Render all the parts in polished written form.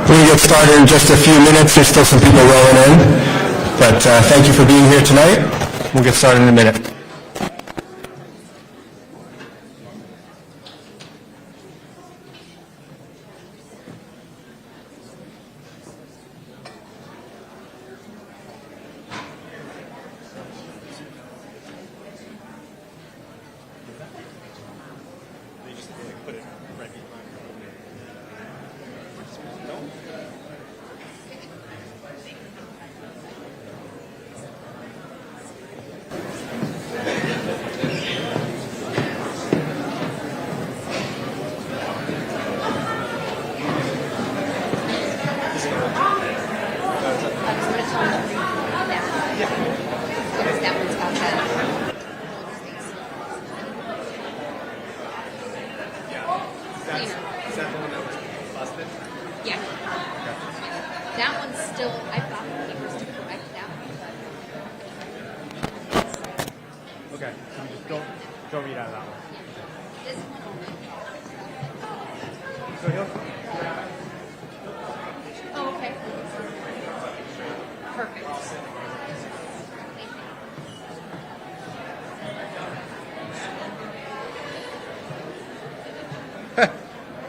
We'll get started in just a few minutes. There's still some people rolling in. But thank you for being here tonight. We'll get started in a minute.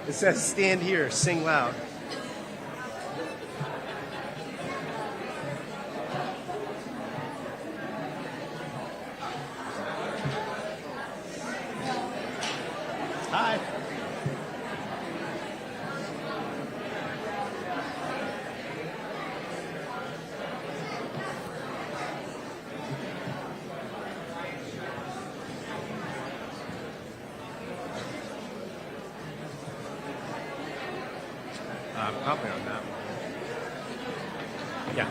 It says, stand here, sing loud. Hi. Probably on that one. Yeah.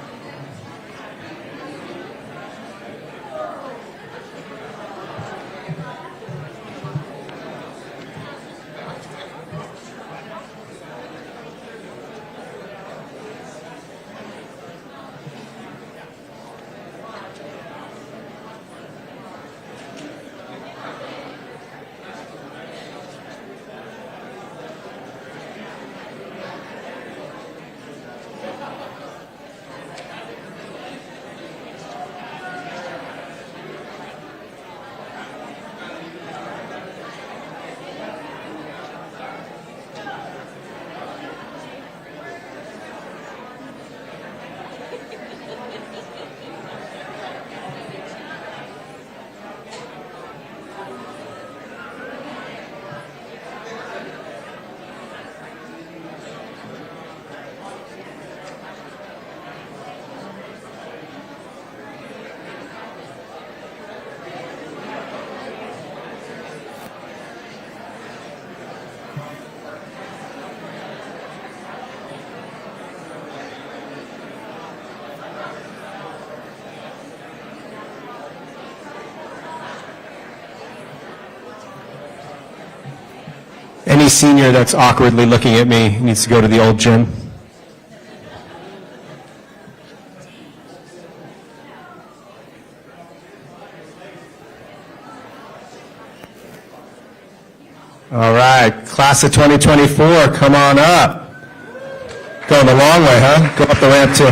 Any senior that's awkwardly looking at me needs to go to the old gym. All right, class of 2024, come on up. Going the long way, huh? Go up the ramp too.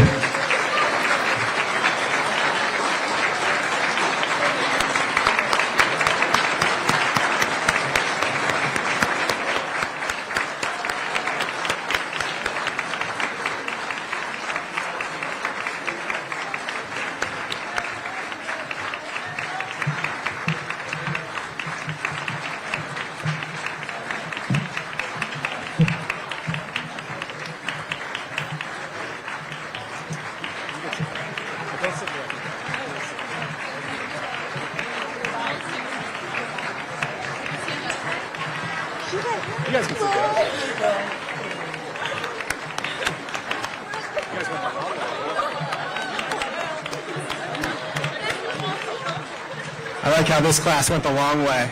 You guys can sit down. You guys want the hall? I like how this class went the long way.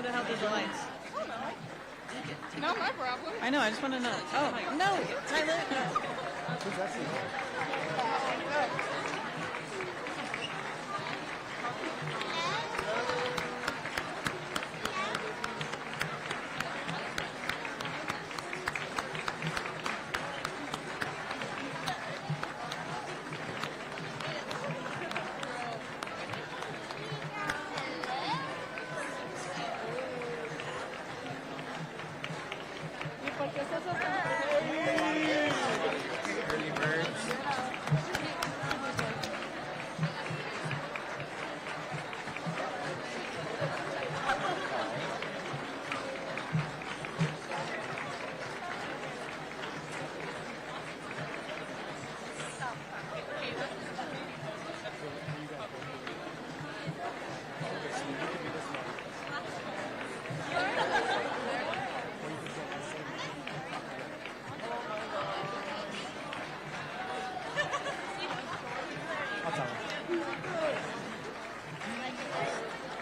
Who the hell does the lights? Not my problem. I know, I just want to know. Oh, no, Tyler, no. Early birds.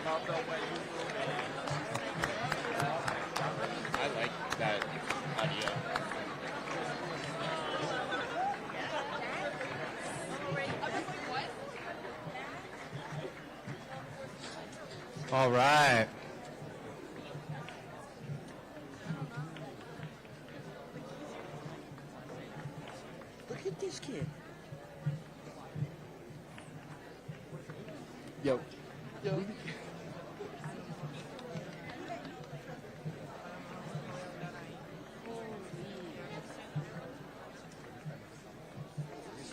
I'll tell him. I like that idea. All right. Look at this kid. Yo.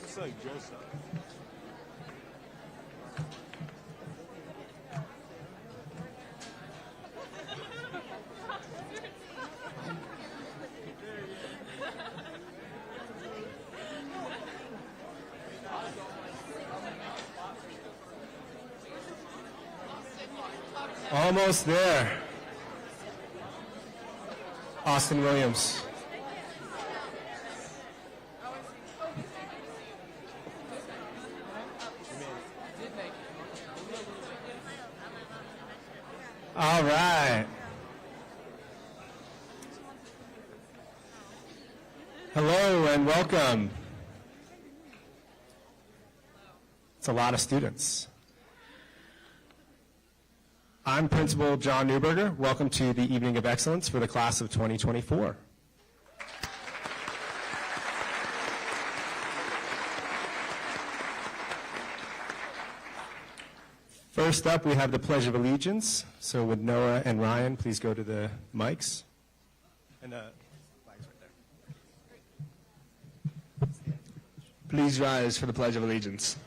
It's like Joseph. Almost there. Austin Williams. All right. Hello and welcome. It's a lot of students. I'm Principal John Newberger. Welcome to the Evening of Excellence for the class of 2024. First up, we have the Pledge of Allegiance. So would Noah and Ryan please go to the mics? And flags right there. Please rise for the Pledge of Allegiance.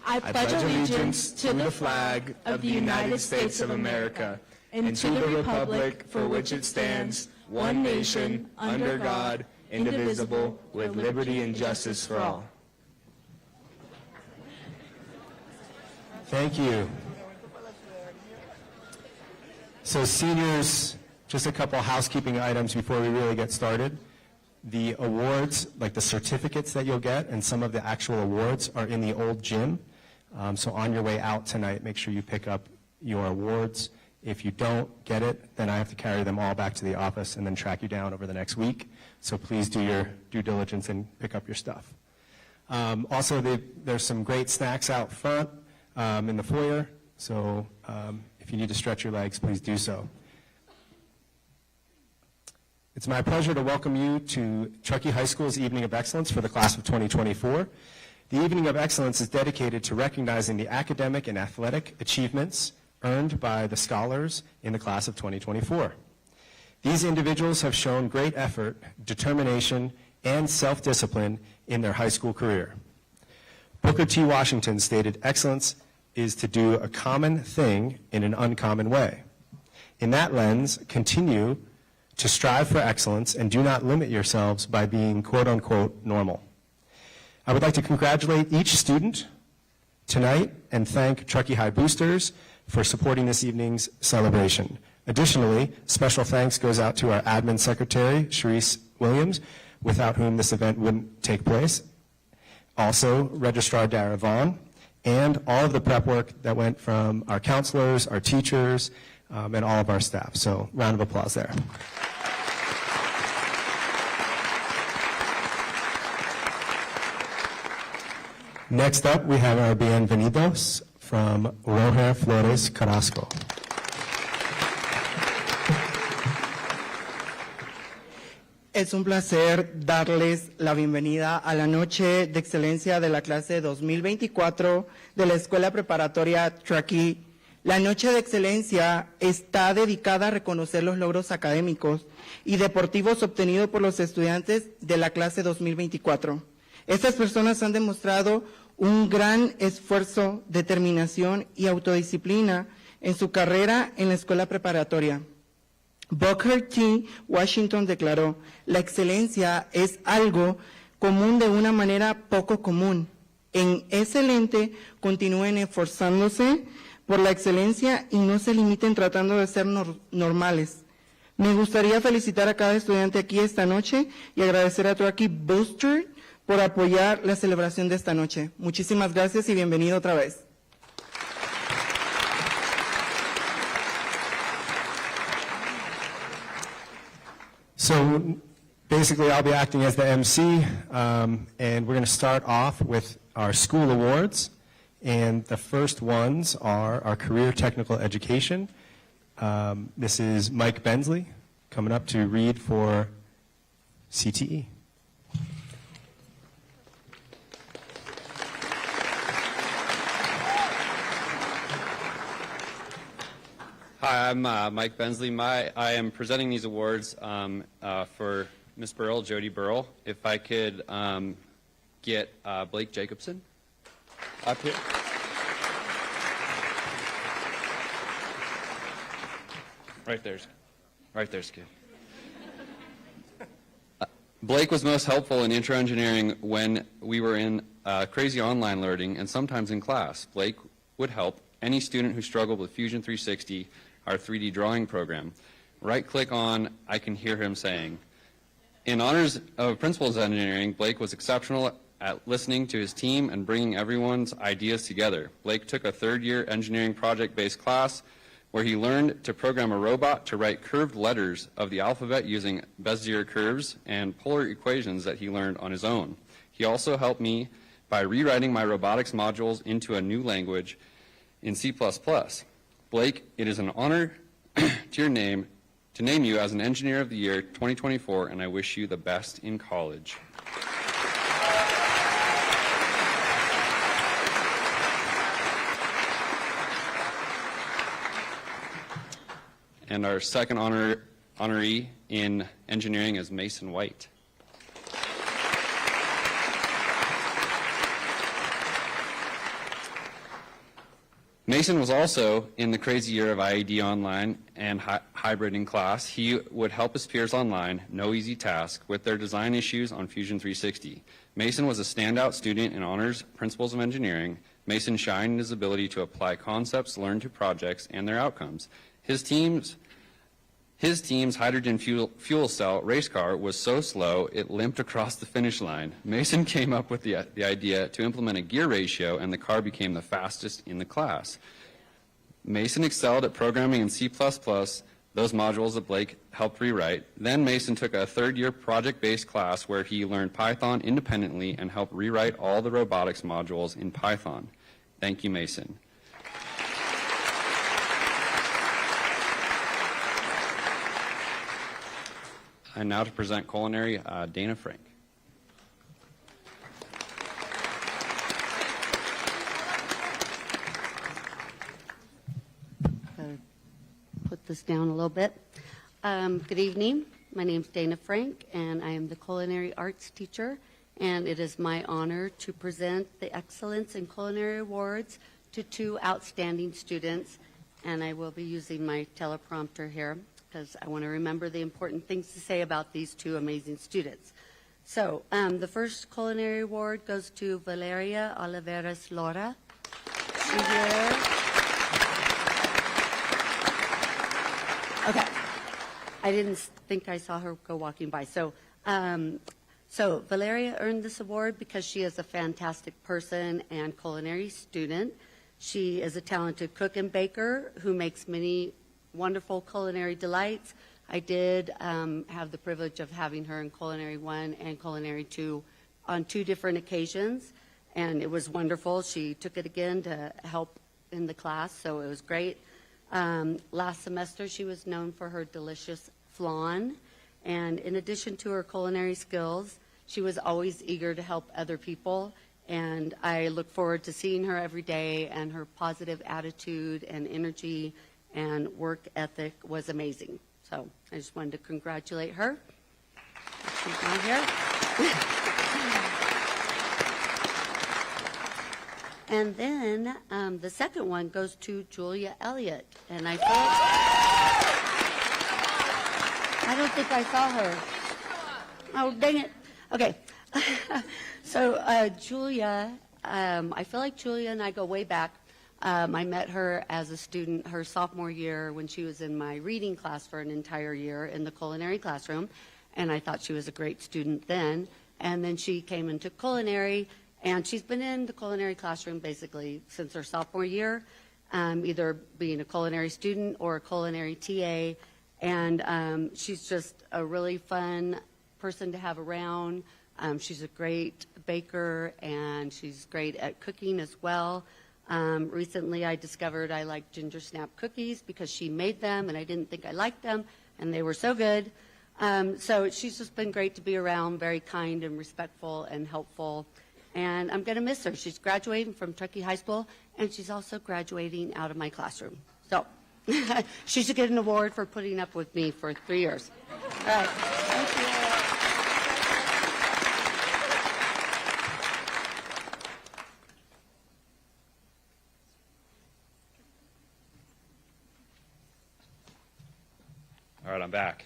I pledge allegiance to the flag of the United States of America and to the republic for which it stands, one nation, under God, indivisible, with liberty and justice for all. Thank you. So seniors, just a couple housekeeping items before we really get started. The awards, like the certificates that you'll get and some of the actual awards are in the old gym. So on your way out tonight, make sure you pick up your awards. If you don't get it, then I have to carry them all back to the office and then track you down over the next week. So please do your due diligence and pick up your stuff. Also, there's some great snacks out front in the foyer. So if you need to stretch your legs, please do so. It's my pleasure to welcome you to Truckee High School's Evening of Excellence for the class of 2024. The Evening of Excellence is dedicated to recognizing the academic and athletic achievements earned by the scholars in the class of 2024. These individuals have shown great effort, determination, and self-discipline in their high school career. Booker T. Washington stated, "Excellence is to do a common thing in an uncommon way." In that lens, continue to strive for excellence and do not limit yourselves by being quote-unquote normal. I would like to congratulate each student tonight and thank Truckee High Boosters for supporting this evening's celebration. Additionally, special thanks goes out to our admin secretary, Sharice Williams, without whom this event wouldn't take place. Also, Registrar Dara Vaughn and all of the prep work that went from our counselors, our teachers, and all of our staff. So round of applause there. Next up, we have our bienvenidos from Roger Flores Carrasco. Es un placer darles la bienvenida a la Noche de Excelencia de la clase 2024 de la Escuela Preparatoria Truckee. La Noche de Excelencia está dedicada a reconocer los logros académicos y deportivos obtenidos por los estudiantes de la clase 2024. Estas personas han demostrado un gran esfuerzo, determinación y autodisciplina en su carrera en la escuela preparatoria. Booker T. Washington declaró: la excelencia es algo común de una manera poco común. En excelente, continúen esforzándose por la excelencia y no se limiten tratando de ser normales. Me gustaría felicitar a cada estudiante aquí esta noche y agradecer a Truckee Booster por apoyar la celebración de esta noche. Muchísimas gracias y bienvenido otra vez. So basically, I'll be acting as the MC, and we're going to start off with our school awards. And the first ones are our Career Technical Education. This is Mike Bensley coming up to read for CTE. Hi, I'm Mike Bensley. I am presenting these awards for Miss Burrell, Jody Burrell. If I could get Blake Jacobson up here. Right there's good. Blake was most helpful in intro engineering when we were in crazy online learning and sometimes in class. Blake would help any student who struggled with Fusion 360, our 3D drawing program. Right-click on, I can hear him saying. In honors of principles engineering, Blake was exceptional at listening to his team and bringing everyone's ideas together. Blake took a third-year engineering project-based class where he learned to program a robot to write curved letters of the alphabet using Bezier curves and polar equations that he learned on his own. He also helped me by rewriting my robotics modules into a new language in C++. Blake, it is an honor to name you as an Engineer of the Year 2024, and I wish you the best in college. And our second honoree in engineering is Mason White. Mason was also in the crazy year of IED online and hybrid in class. He would help his peers online, no easy task, with their design issues on Fusion 360. Mason was a standout student in honors principles of engineering. Mason shined in his ability to apply concepts learned to projects and their outcomes. His team's hydrogen fuel cell race car was so slow it limped across the finish line. Mason came up with the idea to implement a gear ratio, and the car became the fastest in the class. Mason excelled at programming in C++, those modules that Blake helped rewrite. Then Mason took a third-year project-based class where he learned Python independently and helped rewrite all the robotics modules in Python. Thank you, Mason. And now to present culinary, Dana Frank. Put this down a little bit. Good evening. My name is Dana Frank, and I am the culinary arts teacher. And it is my honor to present the Excellence in Culinary Awards to two outstanding students. And I will be using my teleprompter here, because I want to remember the important things to say about these two amazing students. So the first culinary award goes to Valeria Oliveras Lora. She's here. Okay. I didn't think I saw her go walking by. So So Valeria earned this award because she is a fantastic person and culinary student. She is a talented cook and baker who makes many wonderful culinary delights. I did have the privilege of having her in Culinary 1 and Culinary 2 on 2 different occasions, and it was wonderful. She took it again to help in the class, so it was great. Last semester, she was known for her delicious flan, and in addition to her culinary skills, she was always eager to help other people, and I look forward to seeing her every day, and her positive attitude and energy and work ethic was amazing. So I just wanted to congratulate her. She's not here. And then the second one goes to Julia Elliott, and I don't think I saw her. Oh, dang it. Okay. So Julia, I feel like Julia and I go way back. I met her as a student her sophomore year when she was in my reading class for an entire year in the culinary classroom, and I thought she was a great student then. And then she came into culinary, and she's been in the culinary classroom basically since her sophomore year, either being a culinary student or a culinary TA. And she's just a really fun person to have around. She's a great baker, and she's great at cooking as well. Recently, I discovered I like ginger snap cookies because she made them, and I didn't think I liked them, and they were so good. So she's just been great to be around, very kind and respectful and helpful. And I'm going to miss her. She's graduating from Truckee High School, and she's also graduating out of my classroom. So she should get an award for putting up with me for 3 years. All right. Thank you. All right, I'm back.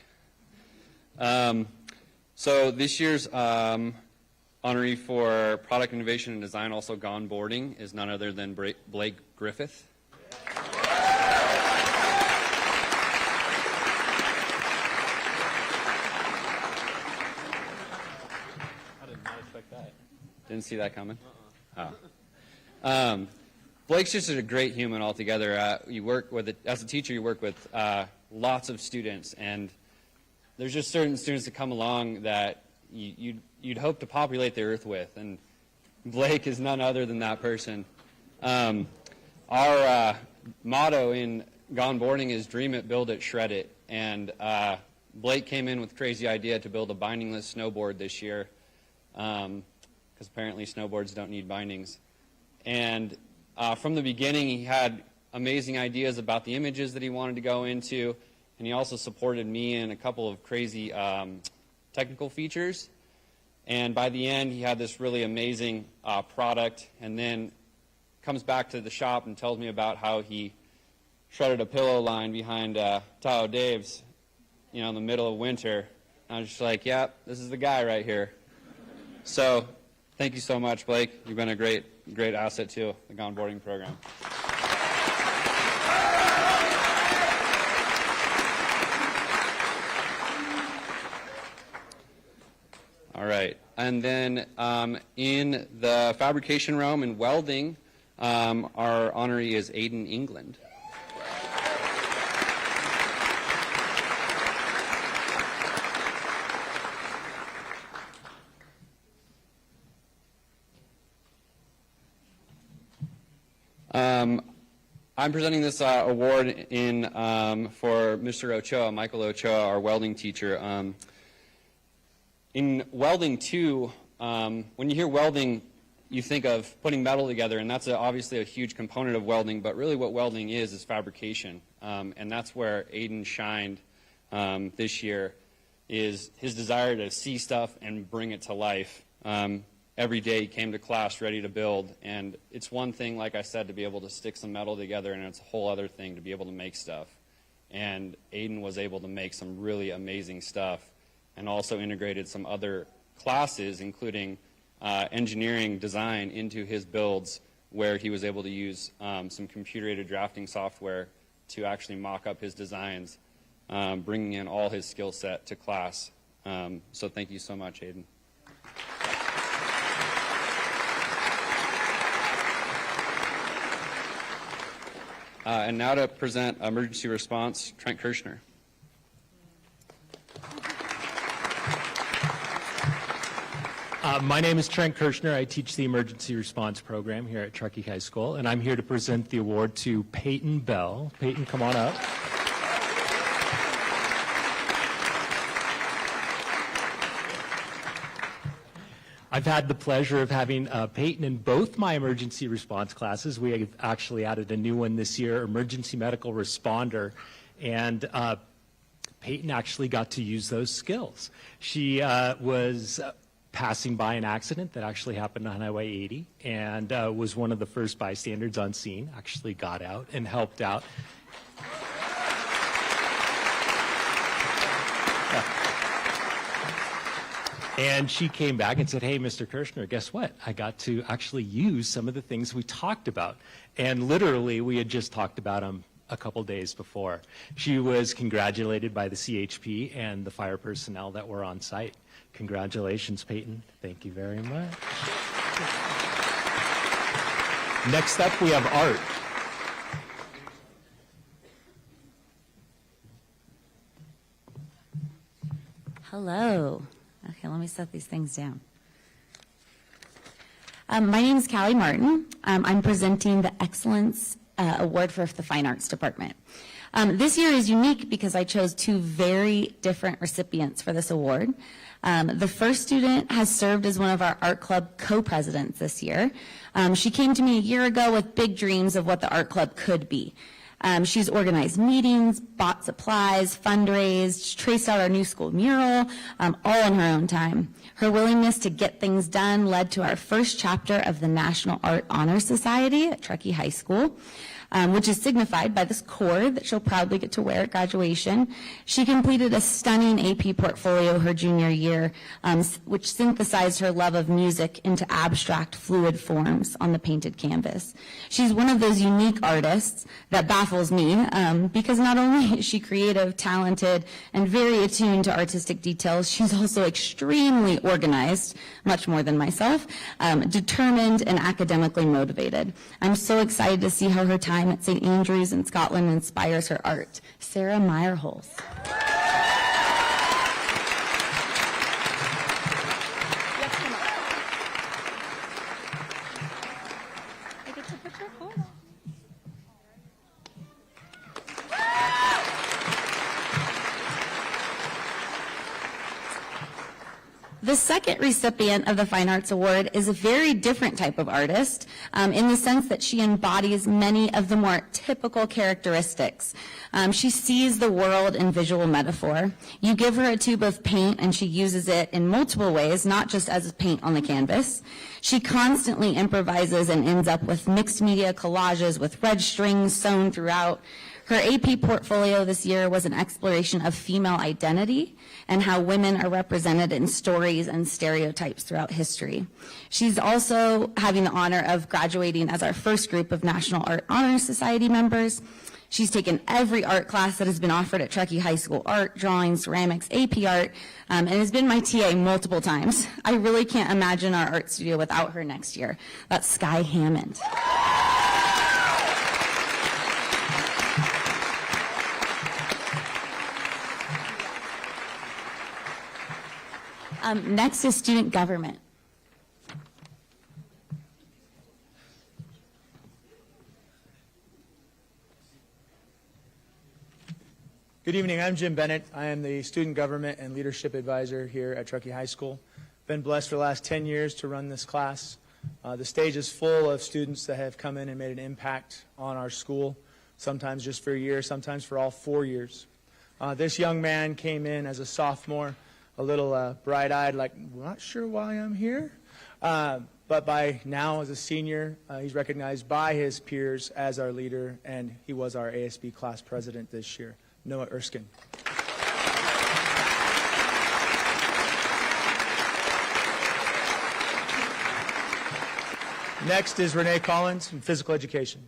So this year's honoree for product innovation and design, also gone boarding, is none other than Blake Griffith. I did not expect that. Didn't see that coming? Oh. Blake's just a great human altogether. You work with as a teacher, you work with lots of students, and there's just certain students that come along that you'd hope to populate the earth with, and Blake is none other than that person. Our motto in Gone Boarding is dream it, build it, shred it, and Blake came in with a crazy idea to build a bindingless snowboard this year, because apparently snowboards don't need bindings. And from the beginning, he had amazing ideas about the images that he wanted to go into, and he also supported me in a couple of crazy technical features. And by the end, he had this really amazing product, and then comes back to the shop and tells me about how he shredded a pillow line behind Tahoe Dave's, in the middle of winter. I was just like, yeah, this is the guy right here. So thank you so much, Blake. You've been a great asset to the Gone Boarding program. All right, and then in the fabrication realm and welding, our honoree is Aiden England. I'm presenting this award for Mr. Ochoa, Michael Ochoa, our welding teacher. In welding 2, when you hear welding, you think of putting metal together, and that's obviously a huge component of welding, but really what welding is fabrication. And that's where Aiden shined this year, is his desire to see stuff and bring it to life. Every day he came to class ready to build, and it's one thing, like I said, to be able to stick some metal together, and it's a whole other thing to be able to make stuff. And Aiden was able to make some really amazing stuff, and also integrated some other classes, including engineering design, into his builds, where he was able to use some computer-aided drafting software to actually mock up his designs, bringing in all his skill set to class. So thank you so much, Aiden. And now to present emergency response, Trent Kirshner. My name is Trent Kirshner. I teach the emergency response program here at Truckee High School, and I'm here to present the award to Peyton Bell. Peyton, come on up. I've had the pleasure of having Peyton in both my emergency response classes. We have actually added a new one this year, emergency medical responder, and Peyton actually got to use those skills. She was passing by an accident that actually happened on Highway 80 and was one of the first bystanders on scene, actually got out and helped out. And she came back and said, hey, Mr. Kirshner, guess what? I got to actually use some of the things we talked about. And literally, we had just talked about them a couple days before. She was congratulated by the CHP and the fire personnel that were on site. Congratulations, Peyton. Thank you very much. Next up, we have Art. Hello. Okay, let me set these things down. My name is Callie Martin. I'm presenting the Excellence Award for the Fine Arts Department. This year is unique because I chose two very different recipients for this award. The first student has served as one of our art club co-presidents this year. She came to me a year ago with big dreams of what the art club could be. She's organized meetings, bought supplies, fundraised, traced out our new school mural, all in her own time. Her willingness to get things done led to our first chapter of the National Art Honor Society at Truckee High School, which is signified by this cord that she'll proudly get to wear at graduation. She completed a stunning AP portfolio her junior year, which synthesized her love of music into abstract, fluid forms on the painted canvas. She's one of those unique artists that baffles me because not only is she creative, talented, and very attuned to artistic details, she's also extremely organized, much more than myself, determined, and academically motivated. I'm so excited to see how her time at St. Andrews in Scotland inspires her art. Sarah Meyerholz. I get to put your phone on. The second recipient of the Fine Arts Award is a very different type of artist in the sense that she embodies many of the more typical characteristics. She sees the world in visual metaphor. You give her a tube of paint and she uses it in multiple ways, not just as paint on the canvas. She constantly improvises and ends up with mixed media collages with red strings sewn throughout. Her AP portfolio this year was an exploration of female identity and how women are represented in stories and stereotypes throughout history. She's also having the honor of graduating as our first group of National Art Honor Society members. She's taken every art class that has been offered at Truckee High School: art, drawing, ceramics, AP art, and has been my TA multiple times. I really can't imagine our art studio without her next year. That's Sky Hammond. Next is student government. Good evening. I'm Jim Bennett. I am the Student Government and Leadership Advisor here at Truckee High School. Been blessed for the last 10 years to run this class. The stage is full of students that have come in and made an impact on our school, sometimes just for a year, sometimes for all 4 years. This young man came in as a sophomore, a little bright-eyed, like, not sure why I'm here. But by now, as a senior, he's recognized by his peers as our leader, and he was our ASB class president this year, Noah Erskine. Next is Renee Collins in physical education.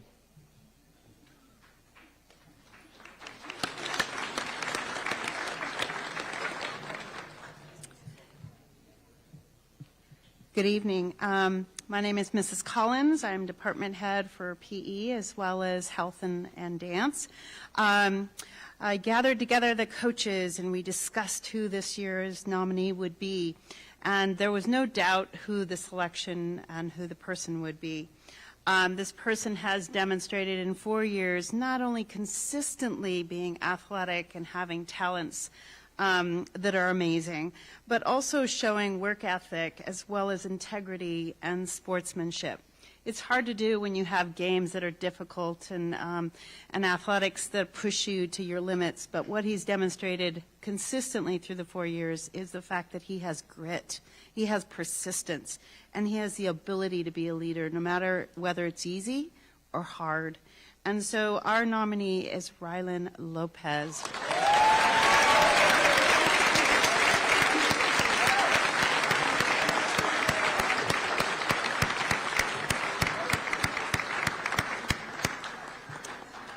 Good evening. My name is Mrs. Collins. I'm department head for PE as well as health and dance. I gathered together the coaches and we discussed who this year's nominee would be. And there was no doubt who the selection and who the person would be. This person has demonstrated in 4 years not only consistently being athletic and having talents that are amazing, but also showing work ethic as well as integrity and sportsmanship. It's hard to do when you have games that are difficult and athletics that push you to your limits, but what he's demonstrated consistently through the 4 years is the fact that he has grit, he has persistence, and he has the ability to be a leader no matter whether it's easy or hard. And so our nominee is Rylan Lopez.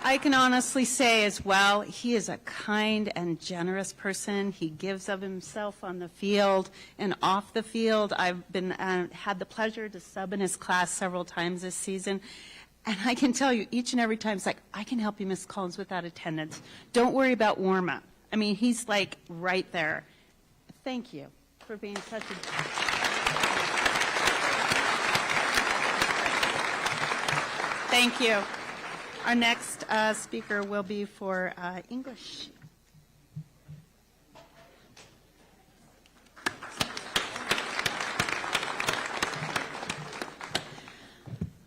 I can honestly say as well, he is a kind and generous person. He gives of himself on the field and off the field. I've been had the pleasure to sub in his class several times this season. And I can tell you, each and every time, it's like, I can help you, Ms. Collins, with that attendance. Don't worry about warm-up. I mean, he's like right there. Thank you for being such a... Thank you. Our next speaker will be for English.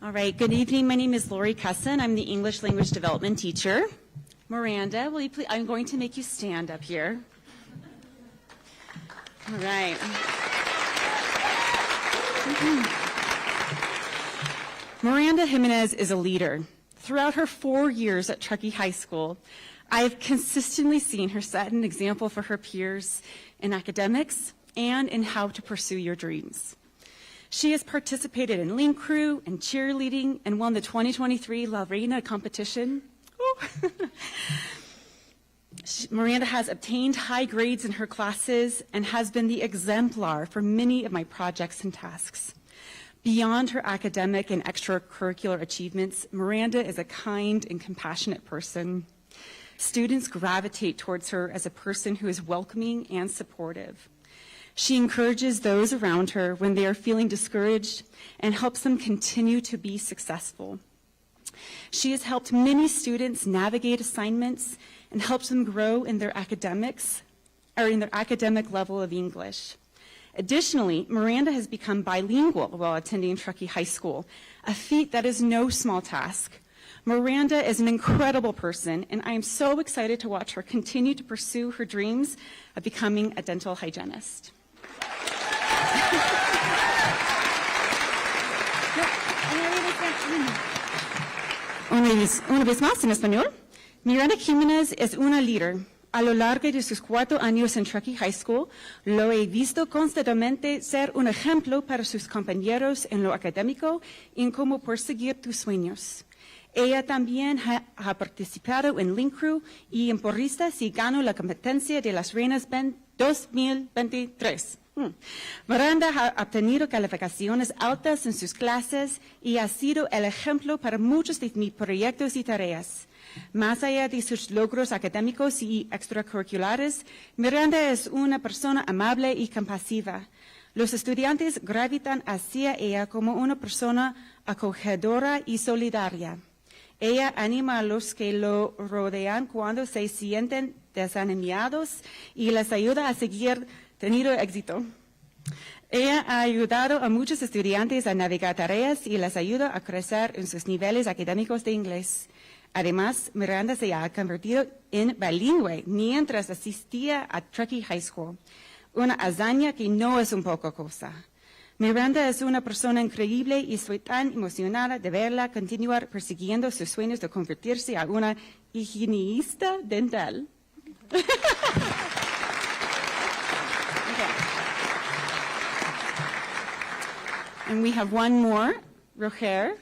All right, good evening. My name is Lori Cusson. I'm the English language development teacher. Miranda, will you please, I'm going to make you stand up here. All right. Miranda Jimenez is a leader. Throughout her 4 years at Truckee High School, I have consistently seen her set an example for her peers in academics and in how to pursue your dreams. She has participated in Link Crew and cheerleading and won the 2023 La Reina competition. Miranda has obtained high grades in her classes and has been the exemplar for many of my projects and tasks. Beyond her academic and extracurricular achievements, Miranda is a kind and compassionate person. Students gravitate towards her as a person who is welcoming and supportive. She encourages those around her when they are feeling discouraged and helps them continue to be successful. She has helped many students navigate assignments and helps them grow in their academics or in their academic level of English. Additionally, Miranda has become bilingual while attending Truckee High School, a feat that is no small task. Miranda is an incredible person, and I am so excited to watch her continue to pursue her dreams of becoming a dental hygienist. Una vez más en español. Miranda Jimenez es una líder. A lo largo de sus 4 años en Truckee High School, lo he visto constantemente ser un ejemplo para sus compañeros en lo académico y en cómo perseguir tus sueños. Ella también ha participado en Link Crew y en porristas y ganó la competencia de las Reinas 2023. Miranda ha obtenido calificaciones altas en sus clases y ha sido el ejemplo para muchos de mis proyectos y tareas. Más allá de sus logros académicos y extracurriculares, Miranda es una persona amable y compasiva. Los estudiantes gravitan hacia ella como una persona acogedora y solidaria. Ella anima a los que lo rodean cuando se sienten desanimados y les ayuda a seguir teniendo éxito. Ella ha ayudado a muchos estudiantes a navegar tareas y les ayuda a crecer en sus niveles académicos de inglés. Además, Miranda se ha convertido en bilingüe mientras asistía a Truckee High School, una hazaña que no es un poco cosa. Miranda es una persona increíble y estoy tan emocionada de verla continuar persiguiendo sus sueños de convertirse a una higienista dental. And we have one more, Roger.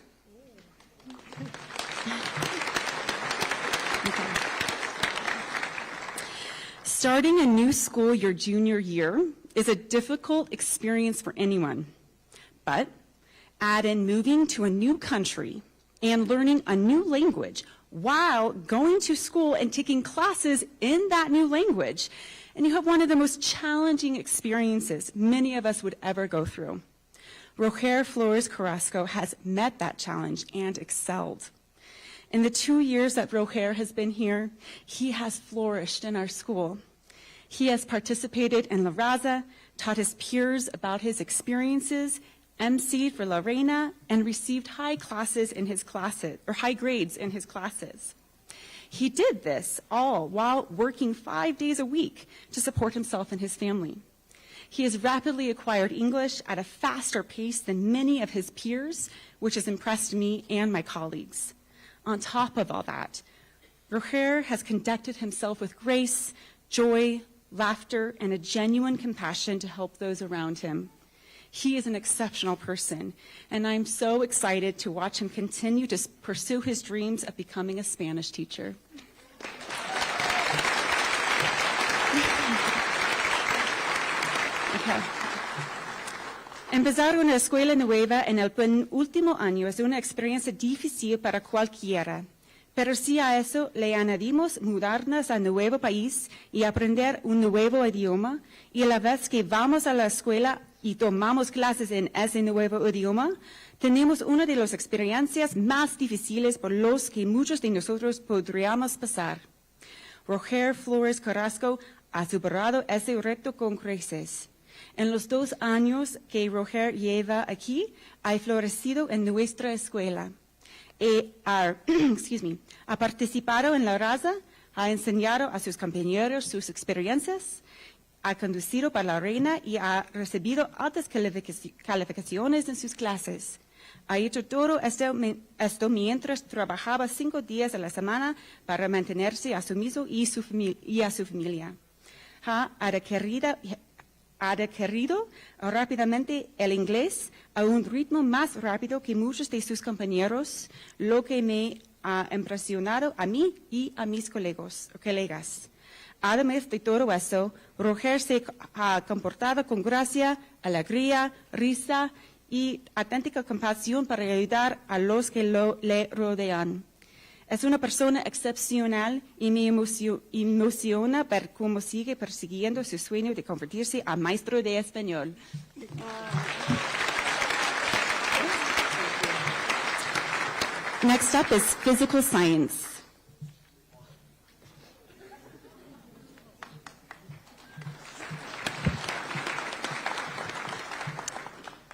Starting a new school your junior year is a difficult experience for anyone. But add in moving to a new country and learning a new language while going to school and taking classes in that new language, and you have one of the most challenging experiences many of us would ever go through. Roger Flores Carrasco has met that challenge and excelled. In the 2 years that Roger has been here, he has flourished in our school. He has participated in La Raza, taught his peers about his experiences, emceed for La Reina, and received high grades in his classes. He did this all while working 5 days a week to support himself and his family. He has rapidly acquired English at a faster pace than many of his peers, which has impressed me and my colleagues. On top of all that, Roger has conducted himself with grace, joy, laughter, and a genuine compassion to help those around him. He is an exceptional person, and I'm so excited to watch him continue to pursue his dreams of becoming a Spanish teacher. Okay. Empezar una escuela nueva en el último año es una experiencia difícil para cualquiera. Pero si a eso le añadimos mudarnos a un nuevo país y aprender un nuevo idioma, y a la vez que vamos a la escuela y tomamos clases en ese nuevo idioma, tenemos una de las experiencias más difíciles por las que muchos de nosotros podríamos pasar. Roger Flores Carrasco ha superado ese reto con creces. En los 2 años que Roger lleva aquí, ha florecido en nuestra escuela. Ha participado en la raza, ha enseñado a sus compañeros sus experiencias, ha conducido para la reina y ha recibido altas calificaciones en sus clases. Ha hecho todo esto mientras trabajaba 5 días a la semana para mantenerse a sí mismo y a su familia. Ha adquirido rápidamente el inglés a un ritmo más rápido que muchos de sus compañeros, lo que me ha impresionado a mí y a mis colegas. Además de todo eso, Roger se ha comportado con gracia, alegría, risa y auténtica compasión para ayudar a los que le rodean. Es una persona excepcional y me emociona ver cómo sigue persiguiendo su sueño de convertirse a maestro de español. Next up is physical science.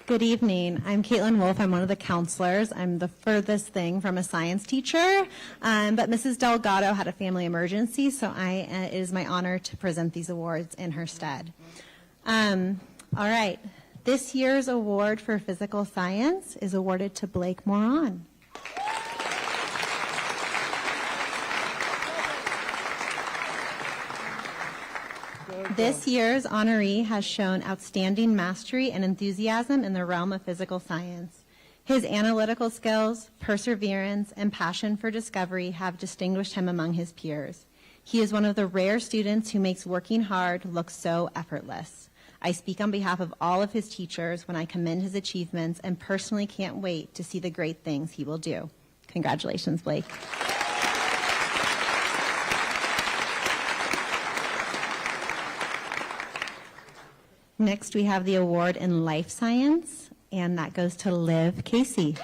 Good evening. I'm Caitlin Wolf. I'm one of the counselors. I'm the furthest thing from a science teacher, but Mrs. Delgado had a family emergency, so it is my honor to present these awards in her stead. All right. This year's award for physical science is awarded to Blake Moran. This year's honoree has shown outstanding mastery and enthusiasm in the realm of physical science. His analytical skills, perseverance, and passion for discovery have distinguished him among his peers. He is one of the rare students who makes working hard look so effortless. I speak on behalf of all of his teachers when I commend his achievements and personally can't wait to see the great things he will do. Congratulations, Blake. Next, we have the award in life science, and that goes to Liv Casey.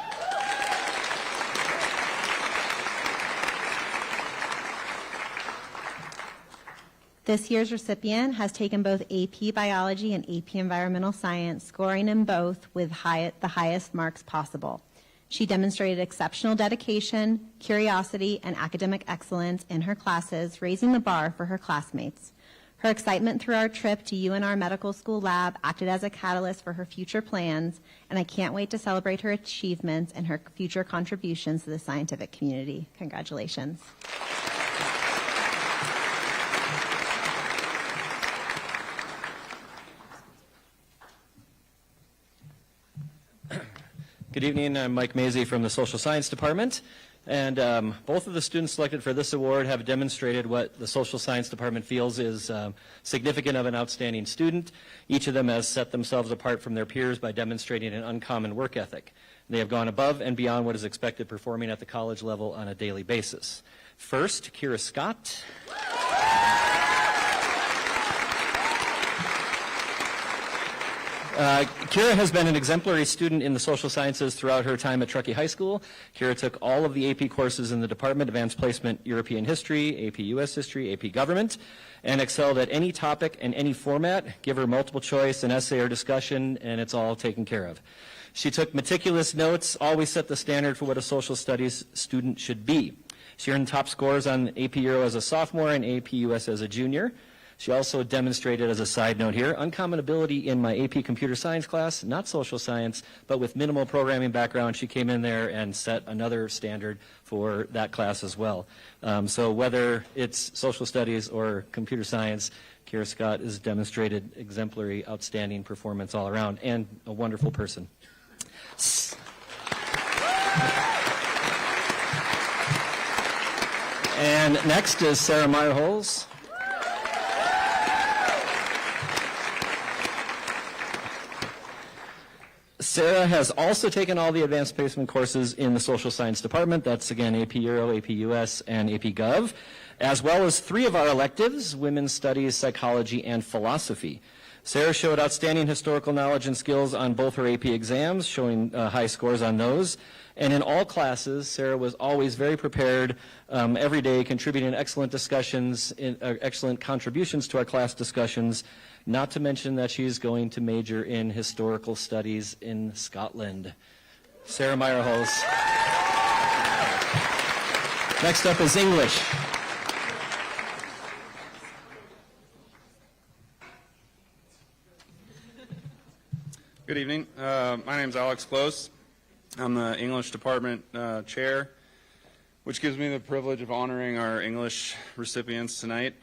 This year's recipient has taken both AP Biology and AP Environmental Science, scoring in both with the highest marks possible. She demonstrated exceptional dedication, curiosity, and academic excellence in her classes, raising the bar for her classmates. Her excitement through our trip to UNR Medical School lab acted as a catalyst for her future plans, and I can't wait to celebrate her achievements and her future contributions to the scientific community. Congratulations. Good evening. I'm Mike Mazey from the Social Science Department. And both of the students selected for this award have demonstrated what the social science department feels is significant of an outstanding student. Each of them has set themselves apart from their peers by demonstrating an uncommon work ethic. They have gone above and beyond what is expected performing at the college level on a daily basis. First, Kira Scott. Kira has been an exemplary student in the social sciences throughout her time at Truckee High School. Kira took all of the AP courses in the department: Advanced Placement European History, AP US History, AP Government, and excelled at any topic and any format. Give her multiple choice, an essay or discussion, and it's all taken care of. She took meticulous notes, always set the standard for what a social studies student should be. She earned top scores on AP Euro as a sophomore and AP US as a junior. She also demonstrated, as a side note here, uncommon ability in my AP computer science class, not social science, but with minimal programming background. She came in there and set another standard for that class as well. So whether it's social studies or computer science, Kira Scott has demonstrated exemplary, outstanding performance all around, and a wonderful person. And next is Sarah Meyerholz. Sarah has also taken all the advanced placement courses in the social science department. That's, again, AP Euro, AP US, and AP Gov, as well as 3 of our electives: women's studies, psychology, and philosophy. Sarah showed outstanding historical knowledge and skills on both her AP exams, showing high scores on those. And in all classes, Sarah was always very prepared, every day, contributing excellent discussions, excellent contributions to our class discussions, not to mention that she's going to major in historical studies in Scotland. Sarah Meyerholz. Next up is English. Good evening. My name is Alex Close. I'm the English department chair, which gives me the privilege of honoring our English recipients tonight.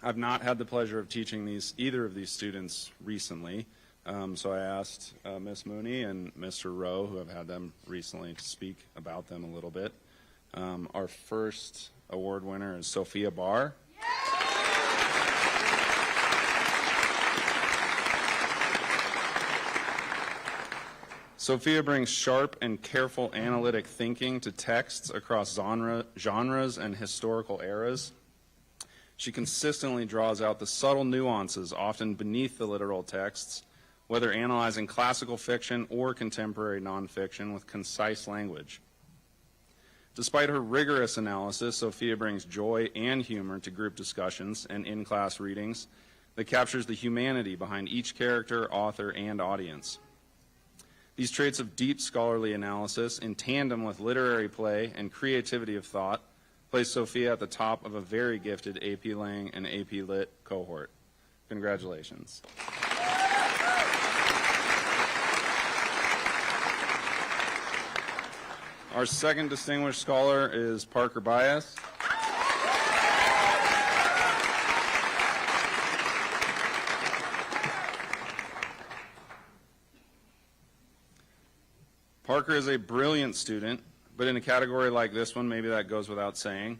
I've not had the pleasure of teaching either of these students recently, so I asked Ms. Mooney and Mr. Rowe, who have had them recently, to speak about them a little bit. Our first award winner is Sophia Barr. Sophia brings sharp and careful analytic thinking to texts across genres and historical eras. She consistently draws out the subtle nuances often beneath the literal texts, whether analyzing classical fiction or contemporary nonfiction with concise language. Despite her rigorous analysis, Sophia brings joy and humor to group discussions and in-class readings that captures the humanity behind each character, author, and audience. These traits of deep scholarly analysis, in tandem with literary play and creativity of thought, place Sophia at the top of a very gifted AP Lang and AP Lit cohort. Congratulations. Our second distinguished scholar is Parker Bias. Parker is a brilliant student, but in a category like this one, maybe that goes without saying.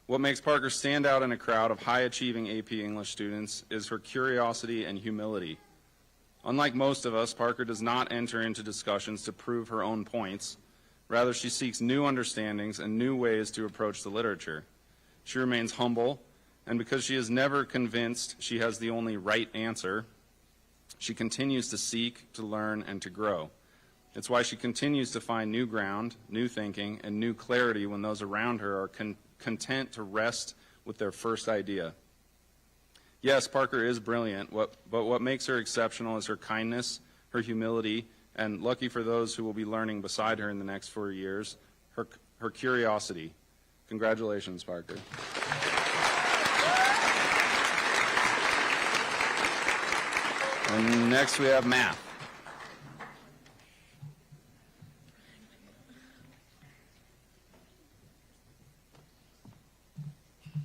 What makes Parker stand out in a crowd of high-achieving AP English students is her curiosity and humility. Unlike most of us, Parker does not enter into discussions to prove her own points. Rather, she seeks new understandings and new ways to approach the literature. She remains humble, and because she is never convinced she has the only right answer, she continues to seek, to learn, and to grow. It's why she continues to find new ground, new thinking, and new clarity when those around her are content to rest with their first idea. Yes, Parker is brilliant, but what makes her exceptional is her kindness, her humility, and lucky for those who will be learning beside her in the next 4 years, her curiosity. Congratulations, Parker. And next we have math.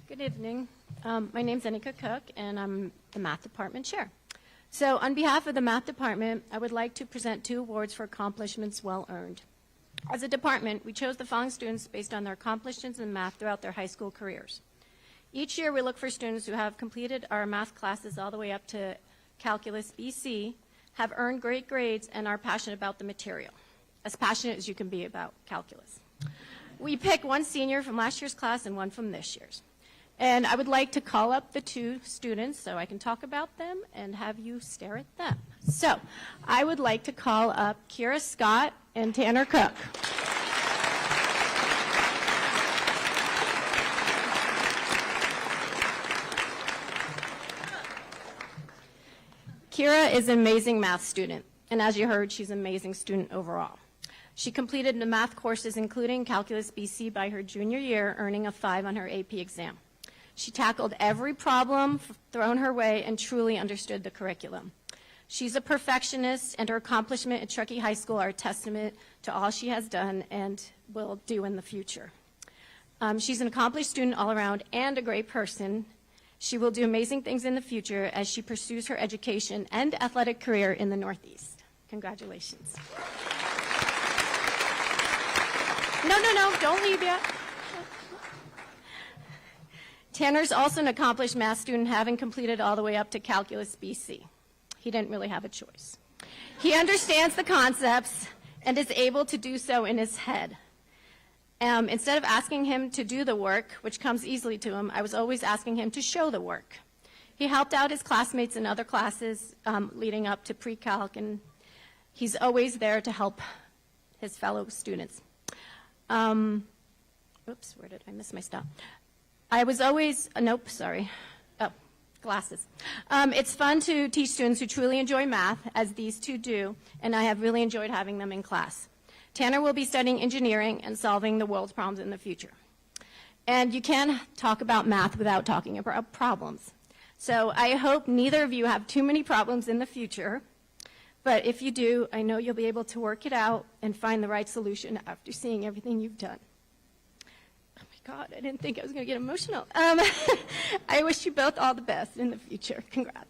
Good evening. My name's Anika Cook, and I'm the math department chair. So on behalf of the math department, I would like to present 2 awards for accomplishments well earned. As a department, we chose the following students based on their accomplishments in math throughout their high school careers. Each year, we look for students who have completed our math classes all the way up to Calculus BC, have earned great grades, and are passionate about the material, as passionate as you can be about calculus. We pick one senior from last year's class and one from this year's. And I would like to call up the two students so I can talk about them and have you stare at them. So I would like to call up Kira Scott and Tanner Cook. Kira is an amazing math student, and as you heard, she's an amazing student overall. She completed the math courses, including Calculus BC, by her junior year, earning a 5 on her AP exam. She tackled every problem thrown her way and truly understood the curriculum. She's a perfectionist, and her accomplishment at Truckee High School are a testament to all she has done and will do in the future. She's an accomplished student all around and a great person. She will do amazing things in the future as she pursues her education and athletic career in the Northeast. Congratulations. No, don't leave yet. Tanner's also an accomplished math student, having completed all the way up to Calculus BC. He didn't really have a choice. He understands the concepts and is able to do so in his head. Instead of asking him to do the work, which comes easily to him, I was always asking him to show the work. He helped out his classmates in other classes leading up to pre-calc, and he's always there to help his fellow students. Oops, where did I miss my stop? I was always, nope, sorry. Oh, glasses. It's fun to teach students who truly enjoy math, as these two do, and I have really enjoyed having them in class. Tanner will be studying engineering and solving the world's problems in the future. And you can't talk about math without talking about problems. So I hope neither of you have too many problems in the future, but if you do, I know you'll be able to work it out and find the right solution after seeing everything you've done. God, I didn't think I was going to get emotional. I wish you both all the best in the future. Congrats.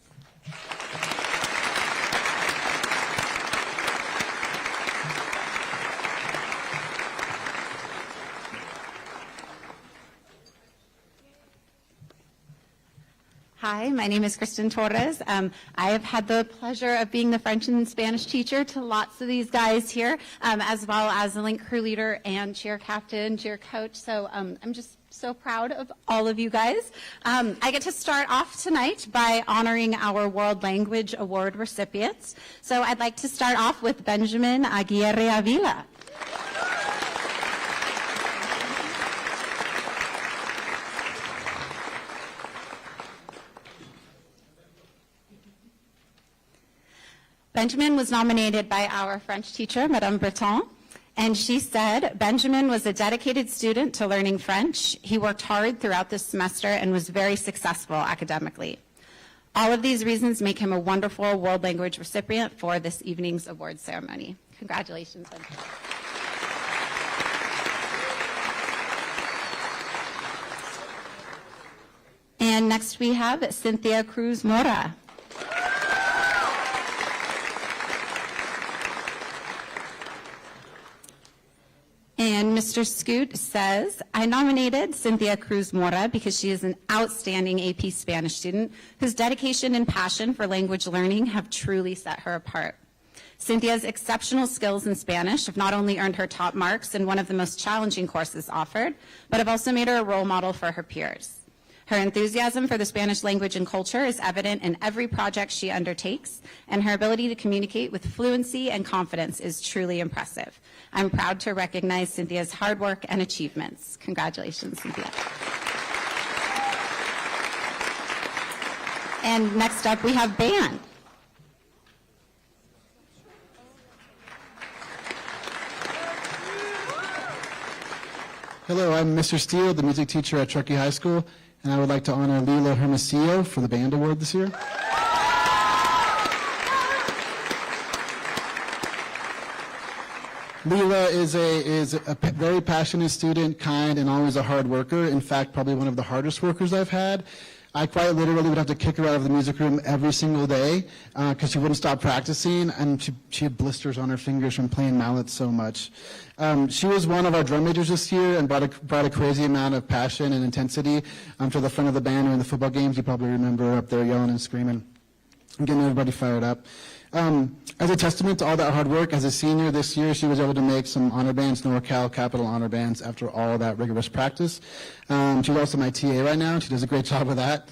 Hi, my name is Kristen Torres. I have had the pleasure of being the French and Spanish teacher to lots of these guys here, as well as the Link crew leader and cheer captain, cheer coach. So I'm just so proud of all of you guys. I get to start off tonight by honoring our World Language Award recipients. So I'd like to start off with Benjamin Aguirre Avila. Benjamin was nominated by our French teacher, Madame Breton, and she said, Benjamin was a dedicated student to learning French. He worked hard throughout this semester and was very successful academically. All of these reasons make him a wonderful World Language recipient for this evening's award ceremony. Congratulations, Benjamin. And next we have Cynthia Cruz Mora. And Mr. Scoot says, I nominated Cynthia Cruz Mora because she is an outstanding AP Spanish student whose dedication and passion for language learning have truly set her apart. Cynthia's exceptional skills in Spanish have not only earned her top marks in one of the most challenging courses offered, but have also made her a role model for her peers. Her enthusiasm for the Spanish language and culture is evident in every project she undertakes, and her ability to communicate with fluency and confidence is truly impressive. I'm proud to recognize Cynthia's hard work and achievements. Congratulations, Cynthia. And next up, we have band. Hello, I'm Mr. Steele, the music teacher at Truckee High School, and I would like to honor Lila Hermosillo for the band award this year. Lila is a very passionate student, kind, and always a hard worker. In fact, probably one of the hardest workers I've had. I quite literally would have to kick her out of the music room every single day because she wouldn't stop practicing, and she had blisters on her fingers from playing mallets so much. She was one of our drum majors this year and brought a crazy amount of passion and intensity to the front of the band during the football games. You probably remember her up there yelling and screaming and getting everybody fired up. As a testament to all that hard work, as a senior this year, she was able to make some honor bands, NorCal Capital honor bands, after all that rigorous practice. She's also my TA right now. She does a great job with that.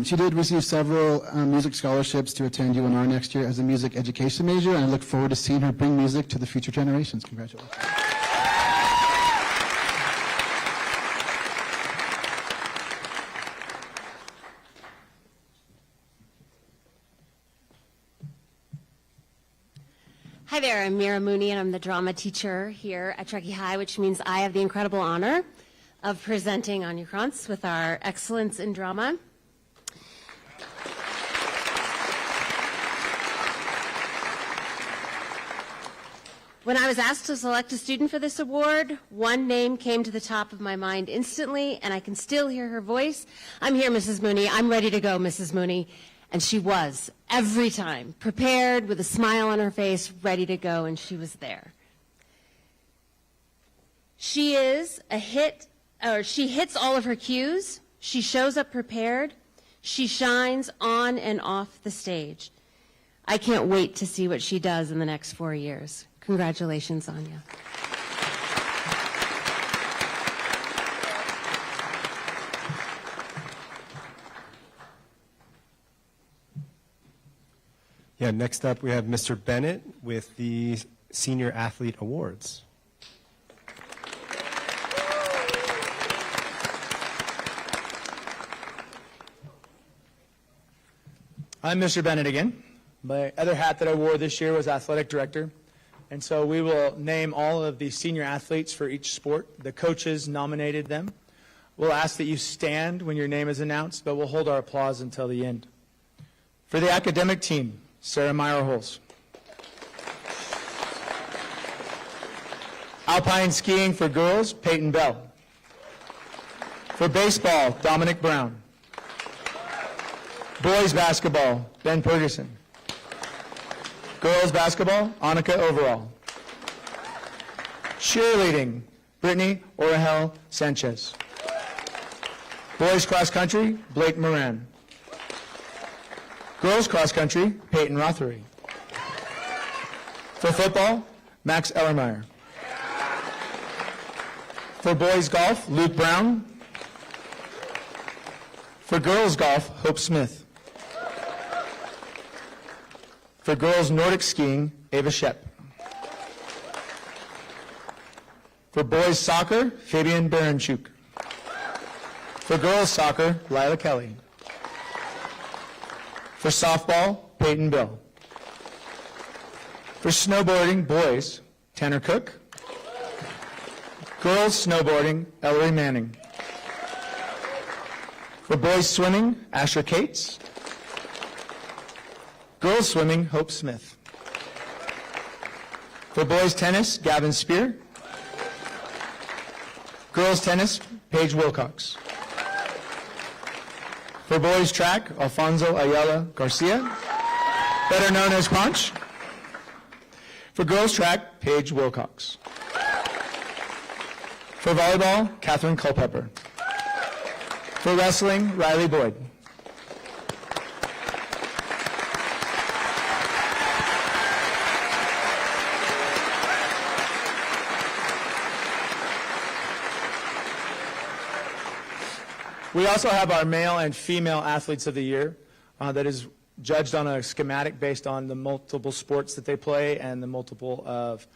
She did receive several music scholarships to attend UNR next year as a music education major, and I look forward to seeing her bring music to the future generations. Congratulations. Hi there, I'm Mira Mooney, and I'm the drama teacher here at Truckee High, which means I have the incredible honor of presenting Anya Krantz with our Excellence in Drama. When I was asked to select a student for this award, one name came to the top of my mind instantly, and I can still hear her voice. I'm here, Mrs. Mooney. I'm ready to go, Mrs. Mooney. And she was, every time, prepared with a smile on her face, ready to go, and she was there. She is a hit, or she hits all of her cues. She shows up prepared. She shines on and off the stage. I can't wait to see what she does in the next 4 years. Congratulations, Anya. Yeah, next up we have Mr. Bennett with the Senior Athlete Awards. I'm Mr. Bennett again. My other hat that I wore this year was athletic director. And so we will name all of the senior athletes for each sport. The coaches nominated them. We'll ask that you stand when your name is announced, but we'll hold our applause until the end. For the academic team, Sarah Meyerholz. Alpine skiing for girls, Peyton Bell. For baseball, Dominic Brown. Boys basketball, Ben Ferguson. Girls basketball, Annika Overall. Cheerleading, Brittany Orahel Sanchez. Boys cross country, Blake Moran. Girls cross country, Peyton Rothery. For football, Max Ellermeyer. For boys golf, Luke Brown. For girls golf, Hope Smith. For girls Nordic skiing, Ava Shep. For boys soccer, Fabian Baranchuk. For girls soccer, Lila Kelly. For softball, Peyton Bill. For snowboarding, boys, Tanner Cook. Girls snowboarding, Ellery Manning. For boys swimming, Asher Cates. Girls swimming, Hope Smith. For boys tennis, Gavin Spear. Girls tennis, Paige Wilcox. For boys track, Alfonso Ayala Garcia, better known as Punch. For girls track, Paige Wilcox. For volleyball, Catherine Culpepper. For wrestling, Riley Boyd. We also have our male and female athletes of the year that is judged on a schematic based on the multiple sports that they play and the multiple of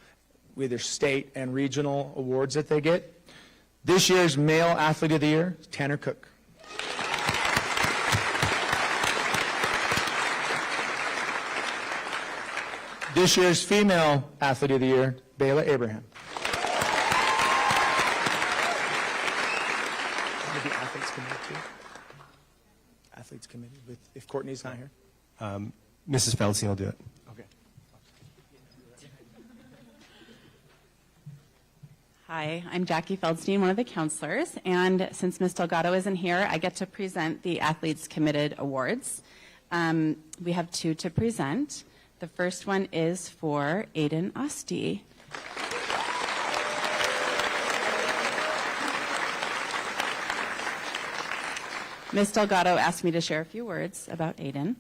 either state and regional awards that they get. This year's male athlete of the year, Tanner Cook. This year's female athlete of the year, Bayla Abraham. Maybe athletes committee too. Athletes committee, if Courtney's not here. Mrs. Feldstein will do it. Okay. Hi, I'm Jackie Feldstein, one of the counselors, and since Ms. Delgado isn't here, I get to present the Athletes Committed Awards. We have two to present. The first one is for Aiden Osti. Ms. Delgado asked me to share a few words about Aiden.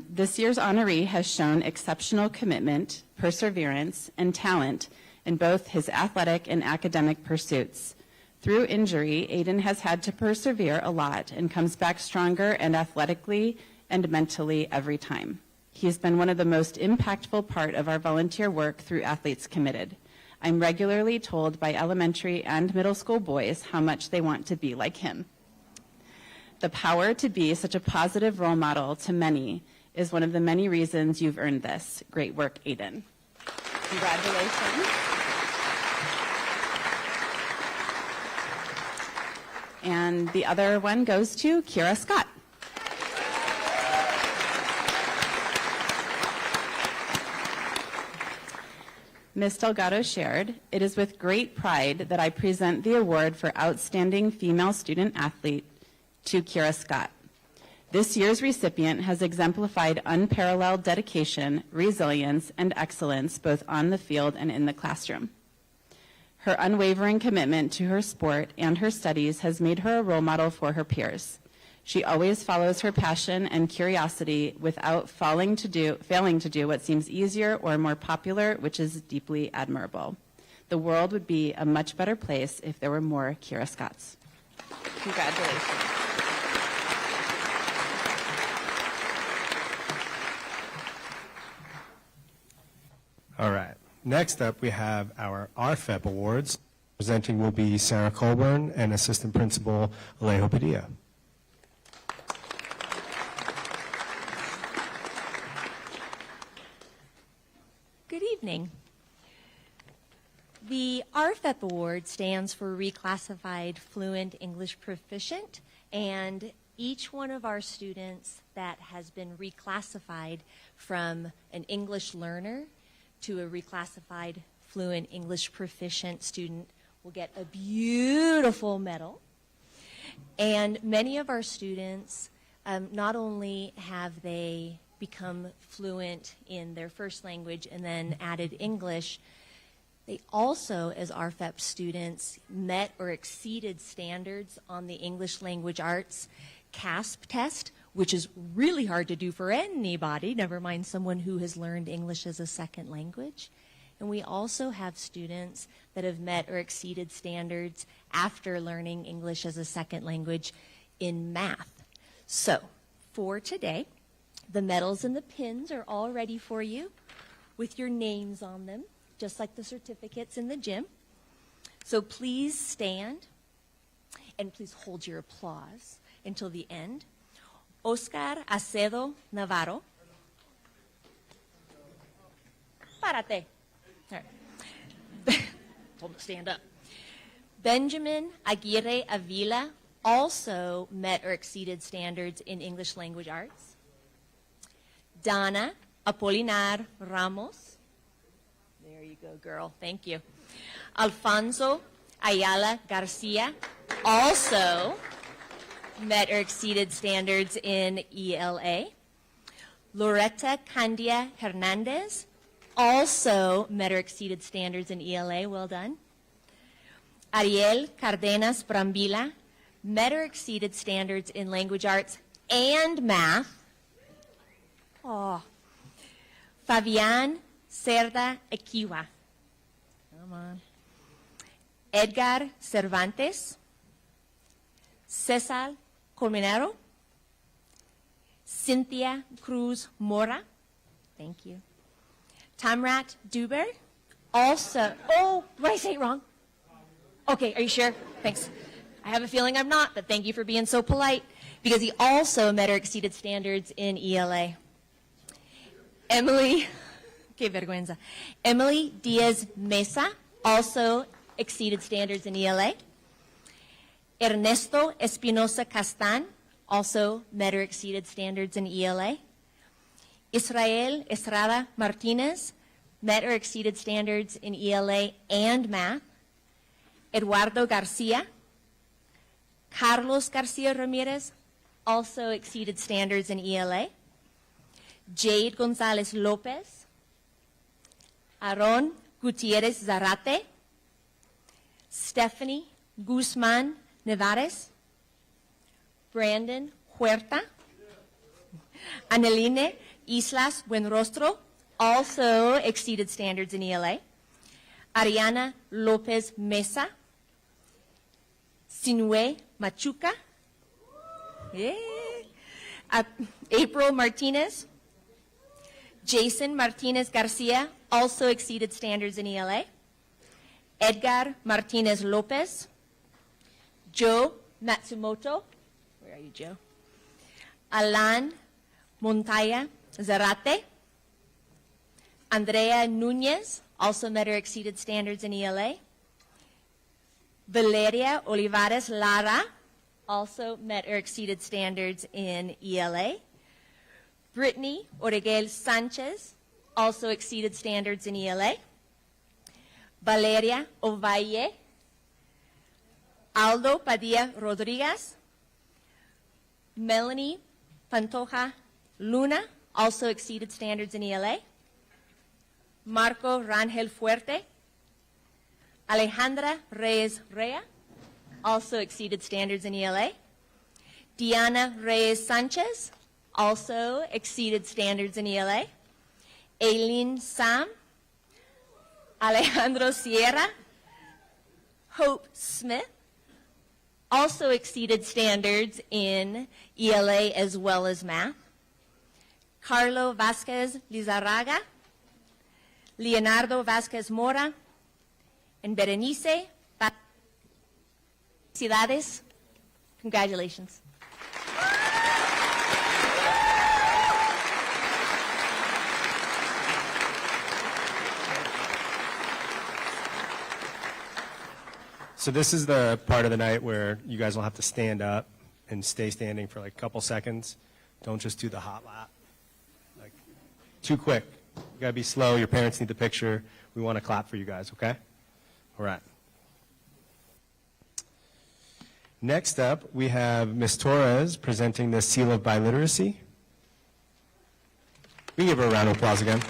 This year's honoree has shown exceptional commitment, perseverance, and talent in both his athletic and academic pursuits. Through injury, Aiden has had to persevere a lot and comes back stronger and athletically and mentally every time. He has been one of the most impactful part of our volunteer work through Athletes Committed. I'm regularly told by elementary and middle school boys how much they want to be like him. The power to be such a positive role model to many is one of the many reasons you've earned this. Great work, Aiden. Congratulations. And the other one goes to Kira Scott. Ms. Delgado shared, "It is with great pride that I present the award for Outstanding Female Student Athlete to Kira Scott. This year's recipient has exemplified unparalleled dedication, resilience, and excellence both on the field and in the classroom. Her unwavering commitment to her sport and her studies has made her a role model for her peers. She always follows her passion and curiosity without failing to do what seems easier or more popular, which is deeply admirable. The world would be a much better place if there were more Kira Scotts." Congratulations. All right. Next up, we have our RFEP Awards. Presenting will be Sarah Colburn and Assistant Principal Alejo Padilla. Good evening. The RFEP Award stands for Reclassified Fluent English Proficient, and each one of our students that has been reclassified from an English learner to a reclassified Fluent English Proficient student will get a beautiful medal. And many of our students, not only have they become fluent in their first language and then added English, they also, as RFEP students, met or exceeded standards on the English Language Arts CASP test, which is really hard to do for anybody, never mind someone who has learned English as a second language. And we also have students that have met or exceeded standards after learning English as a second language in math. So, for today, the medals and the pins are all ready for you with your names on them, just like the certificates in the gym. So please stand, and please hold your applause until the end. Oscar Acedo Navarro. Párate. All right. Told him to stand up. Benjamin Aguirre Avila also met or exceeded standards in English Language Arts. Dana Apolinar Ramos. There you go, girl. Thank you. Alfonso Ayala Garcia also met or exceeded standards in ELA. Loretta Candia Hernandez also met or exceeded standards in ELA. Well done. Ariel Cardenas Brambila met or exceeded standards in language arts and math. Oh. Fabian Cerda Equiwa. Come on. Edgar Cervantes. Cesar Colmenero. Cynthia Cruz Mora. Thank you. Tamrat Duber. Also, oh, did I say it wrong? Okay, are you sure? Thanks. I have a feeling I'm not, but thank you for being so polite, because he also met or exceeded standards in ELA. Emily, que vergüenza. Emily Diaz Mesa also exceeded standards in ELA. Ernesto Espinosa Castan also met or exceeded standards in ELA. Israel Estrada Martinez met or exceeded standards in ELA and math. Eduardo Garcia. Carlos Garcia Ramirez also exceeded standards in ELA. Jade Gonzalez Lopez. Aaron Gutierrez Zarate. Stephanie Guzman Nevares. Brandon Huerta. Aneline Islas Buenrostro also exceeded standards in ELA. Ariana Lopez Mesa. Sinue Machuca. Yeah. April Martinez. Jason Martinez Garcia also exceeded standards in ELA. Edgar Martinez Lopez. Joe Matsumoto. Where are you, Joe? Alan Montaya Zarate. Andrea Nunez also met or exceeded standards in ELA. Valeria Olivares Lara also met or exceeded standards in ELA. Brittany Oregel Sanchez also exceeded standards in ELA. Valeria Ovalle. Aldo Padilla Rodriguez. Melanie Pantoja Luna also exceeded standards in ELA. Marco Rangel Fuerte. Alejandra Reyes Rea also exceeded standards in ELA. Diana Reyes Sanchez also exceeded standards in ELA. Aileen Sam. Alejandro Sierra. Hope Smith also exceeded standards in ELA as well as math. Carlo Vasquez Lizarraga. Leonardo Vasquez Mora. And Berenice. Felicidades. Congratulations. So this is the part of the night where you guys will have to stand up and stay standing for like a couple seconds. Don't just do the hot lap. Like, too quick. You got to be slow. Your parents need the picture. We want to clap for you guys, okay? All right. Next up, we have Ms. Torres presenting the Seal of Biliteracy. We can give her a round of applause again.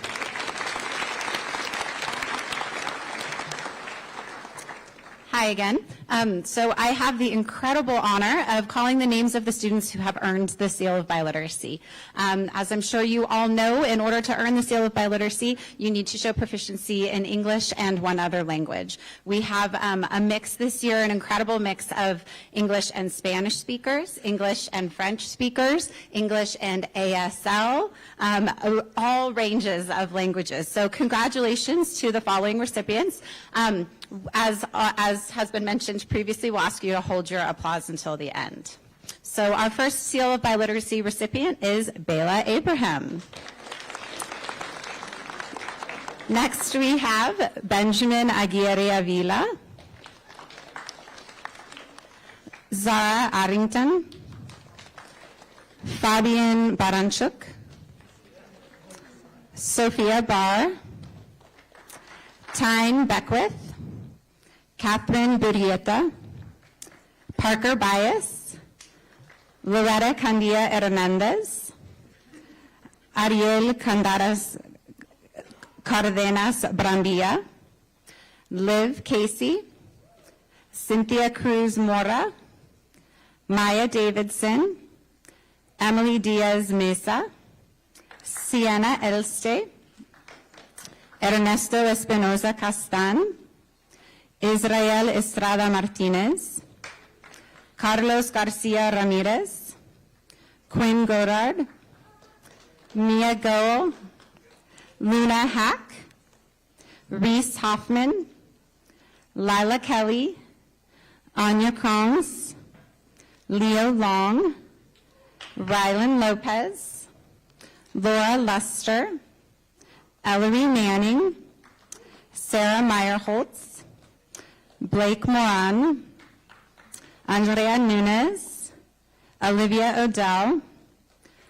Hi again. So I have the incredible honor of calling the names of the students who have earned the Seal of Biliteracy. As I'm sure you all know, in order to earn the Seal of Biliteracy, you need to show proficiency in English and one other language. We have a mix this year, an incredible mix of English and Spanish speakers, English and French speakers, English and ASL, all ranges of languages. So congratulations to the following recipients. As has been mentioned previously, we'll ask you to hold your applause until the end. So our first Seal of Biliteracy recipient is Bela Abraham. Next we have Benjamin Aguirre Avila, Zara Arrington, Fabian Baranchuk, Sophia Barr, Tyne Beckwith, Catherine Burrieta, Parker Bias, Loretta Candia Hernandez, Ariel Candaras Cardenas Brambilla, Liv Casey, Cynthia Cruz Mora, Maya Davidson, Emily Diaz Mesa, Sienna Elste, Ernesto Espinoza Castan, Israel Estrada Martinez, Carlos Garcia Ramirez, Quinn Godard, Mia Goel, Luna Hack, Reese Hoffman, Lila Kelly, Anya Krongs, Leo Long, Rylan Lopez, Laura Luster, Ellery Manning, Sarah Meyerholtz, Blake Moran, Andrea Nunez, Olivia Odell,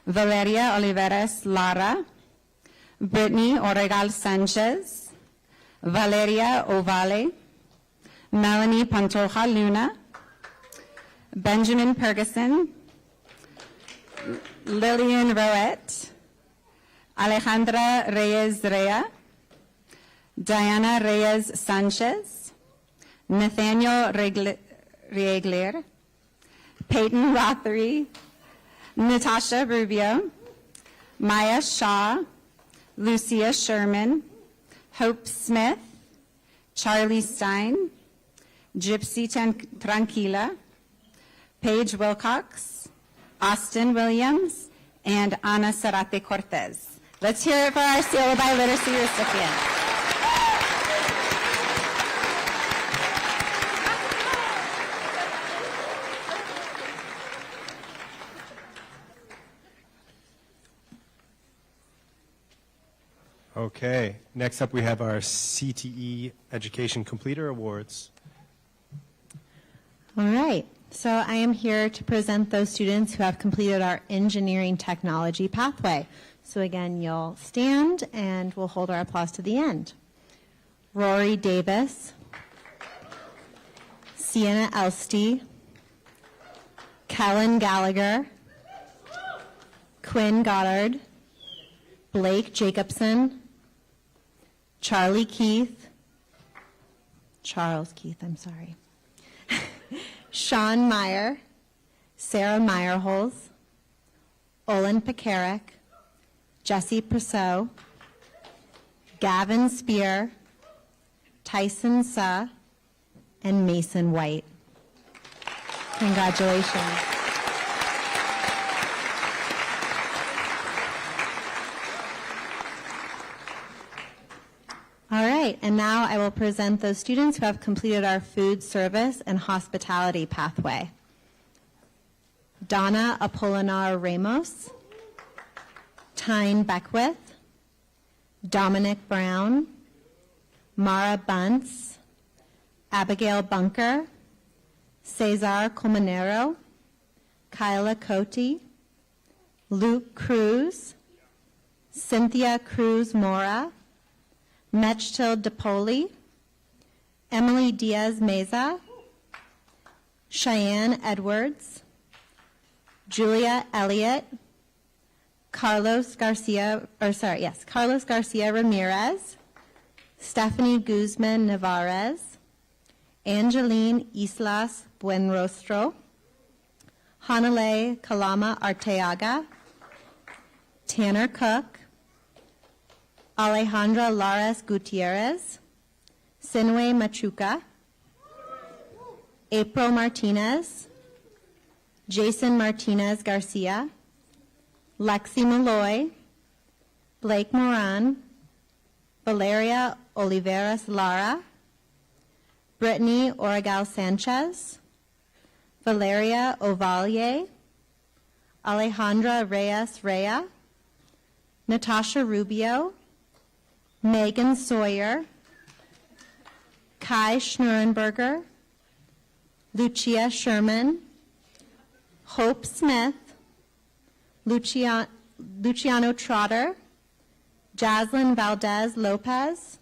Valeria Oliveras Lara, Brittany Oregal Sanchez, Valeria Ovale, Melanie Pantoja Luna, Benjamin Ferguson, Lillian Roet, Alejandra Reyes Rea, Diana Reyes Sanchez, Nathaniel Riegler, Peyton Rothery, Natasha Rubio, Maya Shaw, Lucia Sherman, Hope Smith, Charlie Stein, Gypsy Tranquila, Paige Wilcox, Austin Williams, and Ana Zarate Cortez. Let's hear it for our Seal by Literacy recipients. Okay, next up we have our CTE Education Completer Awards. All right, so I am here to present those students who have completed our engineering technology pathway. So again, you'll stand and we'll hold our applause to the end. Rory Davis, Sienna Elsty, Kellen Gallagher, Quinn Goddard, Blake Jacobson, Charles Keith, Sean Meyer, Sarah Meyerholz, Olin Pekarik, Jesse Perceau, Gavin Spear, Tyson Suh, and Mason White. Congratulations. All right, and now I will present those students who have completed our food service and hospitality pathway. Donna Apolinar Ramos, Tyne Beckwith, Dominic Brown, Mara Bunce, Abigail Bunker, Cesar Colmenero, Kyla Cote, Luke Cruz, Cynthia Cruz Mora, Mechtil DePoli, Emily Diaz Meza, Cheyenne Edwards, Julia Elliott, Carlos Garcia Ramirez, Stephanie Guzman Navarez, Angeline Islas Buenrostro, Hanale Kalama Arteaga, Tanner Cook, Alejandra Lares Gutierrez, Sinwe Machuca, April Martinez, Jason Martinez Garcia, Lexi Malloy, Blake Moran, Valeria Oliveras Lara, Brittany Oragal Sanchez, Valeria Ovalle, Alejandra Reyes Rea, Natasha Rubio, Megan Sawyer, Kai Schnurrenberger, Lucia Sherman, Hope Smith, Luciano Trotter, Jaslyn Valdez Lopez,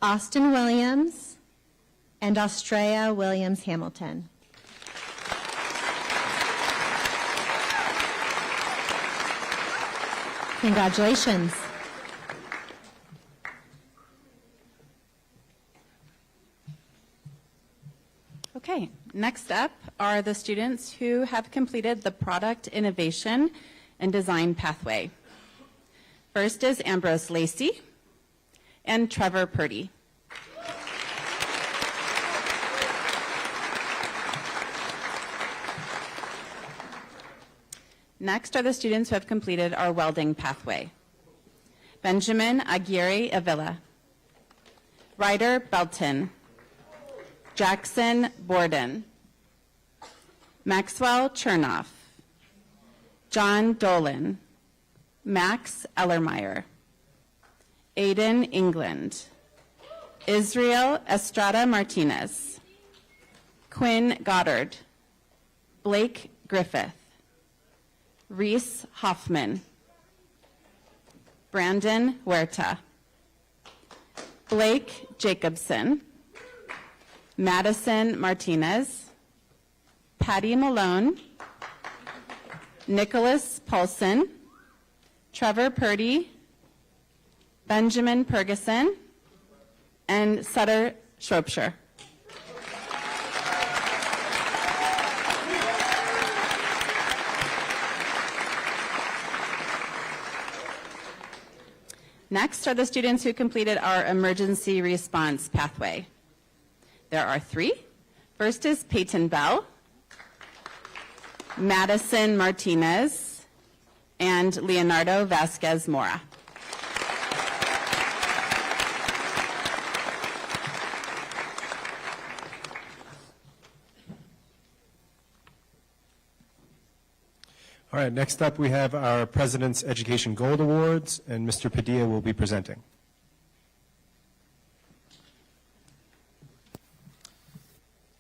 Austin Williams, and Australia Williams Hamilton. Congratulations. Okay, next up are the students who have completed the Product Innovation and Design Pathway. First is Ambrose Lacey and Trevor Purdy. Next are the students who have completed our welding pathway. Benjamin Aguirre Avila, Ryder Belton, Jackson Borden, Maxwell Chernoff, John Dolan, Max Ellermeyer, Aiden England, Israel Estrada Martinez, Quinn Goddard, Blake Griffith, Reese Hoffman, Brandon Huerta, Blake Jacobson, Madison Martinez, Patty Malone, Nicholas Paulson, Trevor Purdy, Benjamin Ferguson, and Sutter Shropshire. Next are the students who completed our emergency response pathway. There are 3. First is Peyton Bell, Madison Martinez, and Leonardo Vasquez Mora. All right, next up we have our President's Education Gold Awards, and Mr. Padilla will be presenting.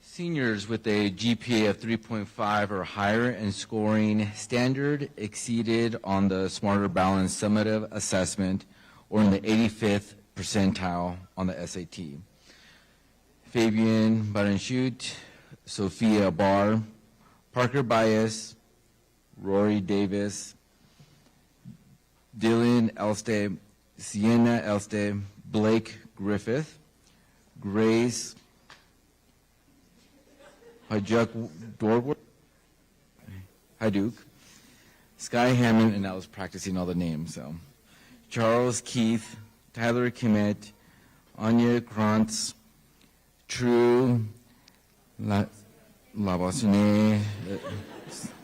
Seniors with a GPA of 3.5 or higher and scoring standard exceeded on the Smarter Balanced Summative Assessment or in the 85th percentile on the SAT. Fabian Barenchute, Sophia Barr, Parker Bias, Rory Davis, Dylan Elste, Sienna Elste, Blake Griffith, Grace Hajuk Dorward, Hajduk, Sky Hammond, and I was practicing all the names, so. Charles Keith, Tyler Kimmett, Anya Krantz, True Labasune,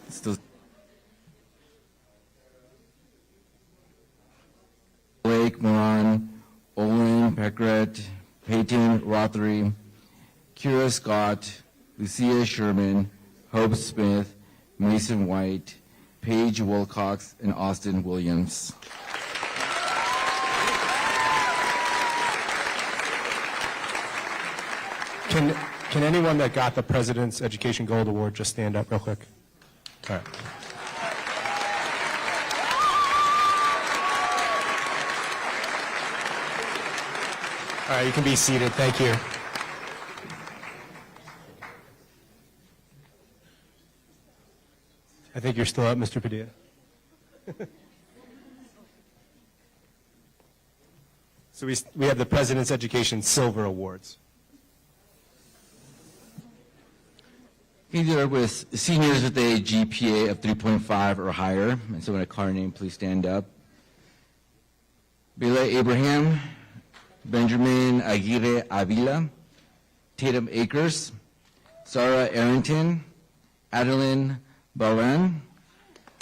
still Blake Moran, Olin Peckret, Peyton Rothery, Kira Scott, Lucia Sherman, Hope Smith, Mason White, Paige Wilcox, and Austin Williams. Can anyone that got the President's Education Gold Award just stand up real quick? All right. All right, you can be seated. Thank you. I think you're still up, Mr. Padilla. So we have the President's Education Silver Awards. These are with seniors with a GPA of 3.5 or higher. And so when I call your name, please stand up. Bela Abraham, Benjamin Aguirre Avila, Tatum Akers, Sarah Arrington, Adeline Baran,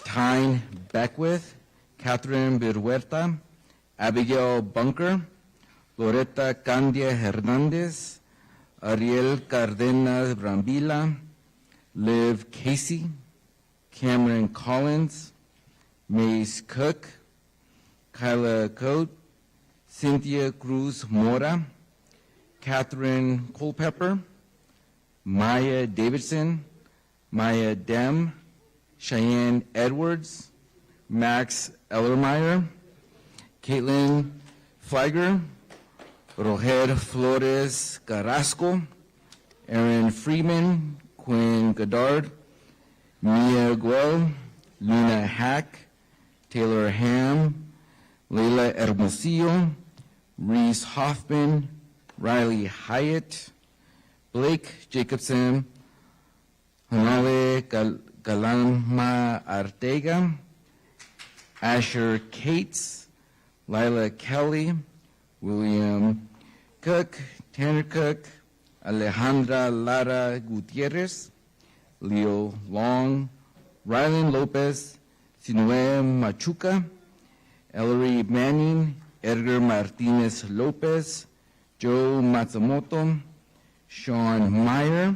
Tyne Beckwith, Catherine Birhuerta, Abigail Bunker, Loretta Candia Hernandez, Ariel Cardenas Brambila, Liv Casey, Cameron Collins, Mace Cook, Kyla Coate, Cynthia Cruz Mora, Catherine Culpepper, Maya Davidson, Maya Dem, Cheyenne Edwards, Max Ellermeyer, Caitlin Flagger, Roger Flores Carrasco, Aaron Freeman, Quinn Goddard, Mia Guel, Luna Hack, Taylor Ham, Leila Hermosillo, Reese Hoffman, Riley Hyatt, Blake Jacobson, Hanale Galama Artega, Asher Cates, Lila Kelly, William Cook, Tanner Cook, Alejandra Lara Gutierrez, Leo Long, Rylan Lopez, Sinue Machuca, Ellery Manning, Edgar Martinez Lopez, Joe Matsumoto, Sean Meyer,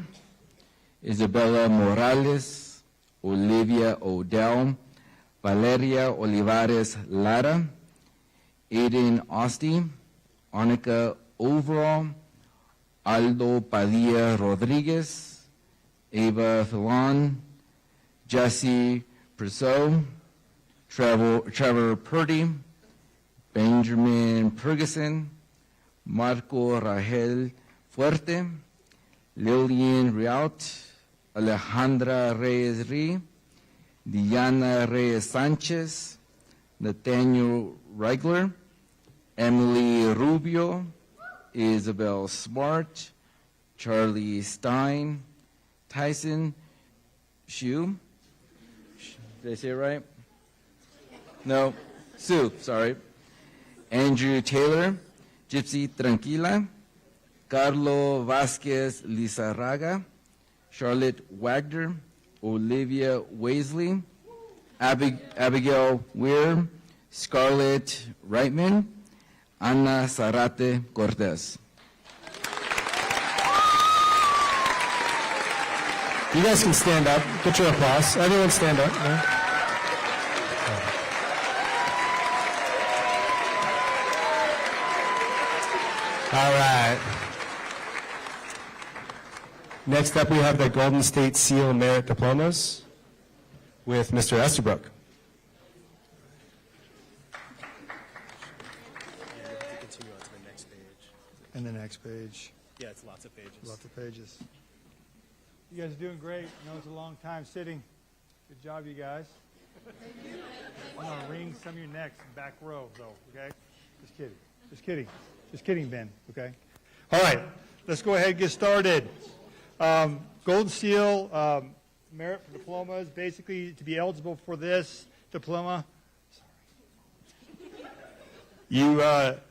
Isabella Morales, Olivia Odell, Valeria Olivares Lara, Aiden Osti, Annika Overall, Aldo Padilla Rodriguez, Ava Filon, Jesse Perso, Trevor Purdy, Benjamin Ferguson, Marco Rahel Fuerte, Lillian Riault, Alejandra Reyes Ri, Diana Reyes Sanchez, Nathaniel Regler, Emily Rubio, Isabel Smart, Charlie Stein, Tyson Shu. Did I say it right? No. Sue, sorry. Andrew Taylor, Gypsy Tranquila, Carlo Vasquez Lizarraga, Charlotte Wagner, Olivia Waisley, Abigail Weir, Scarlett Reitman, Ana Zarate Cortez. You guys can stand up. Get your applause. Everyone stand up. Yeah. All right. Next up, we have the Golden State Seal Merit Diplomas with Mr. Estabrook. And the next page. Yeah, it's lots of pages. Lots of pages. You guys are doing great. I know it's a long time sitting. Good job, you guys. I'm going to wring some of your necks back row, though, okay? Just kidding. Just kidding. Just kidding, Ben, okay? All right, let's go ahead and get started. Golden Seal Merit for Diplomas, basically to be eligible for this diploma, you,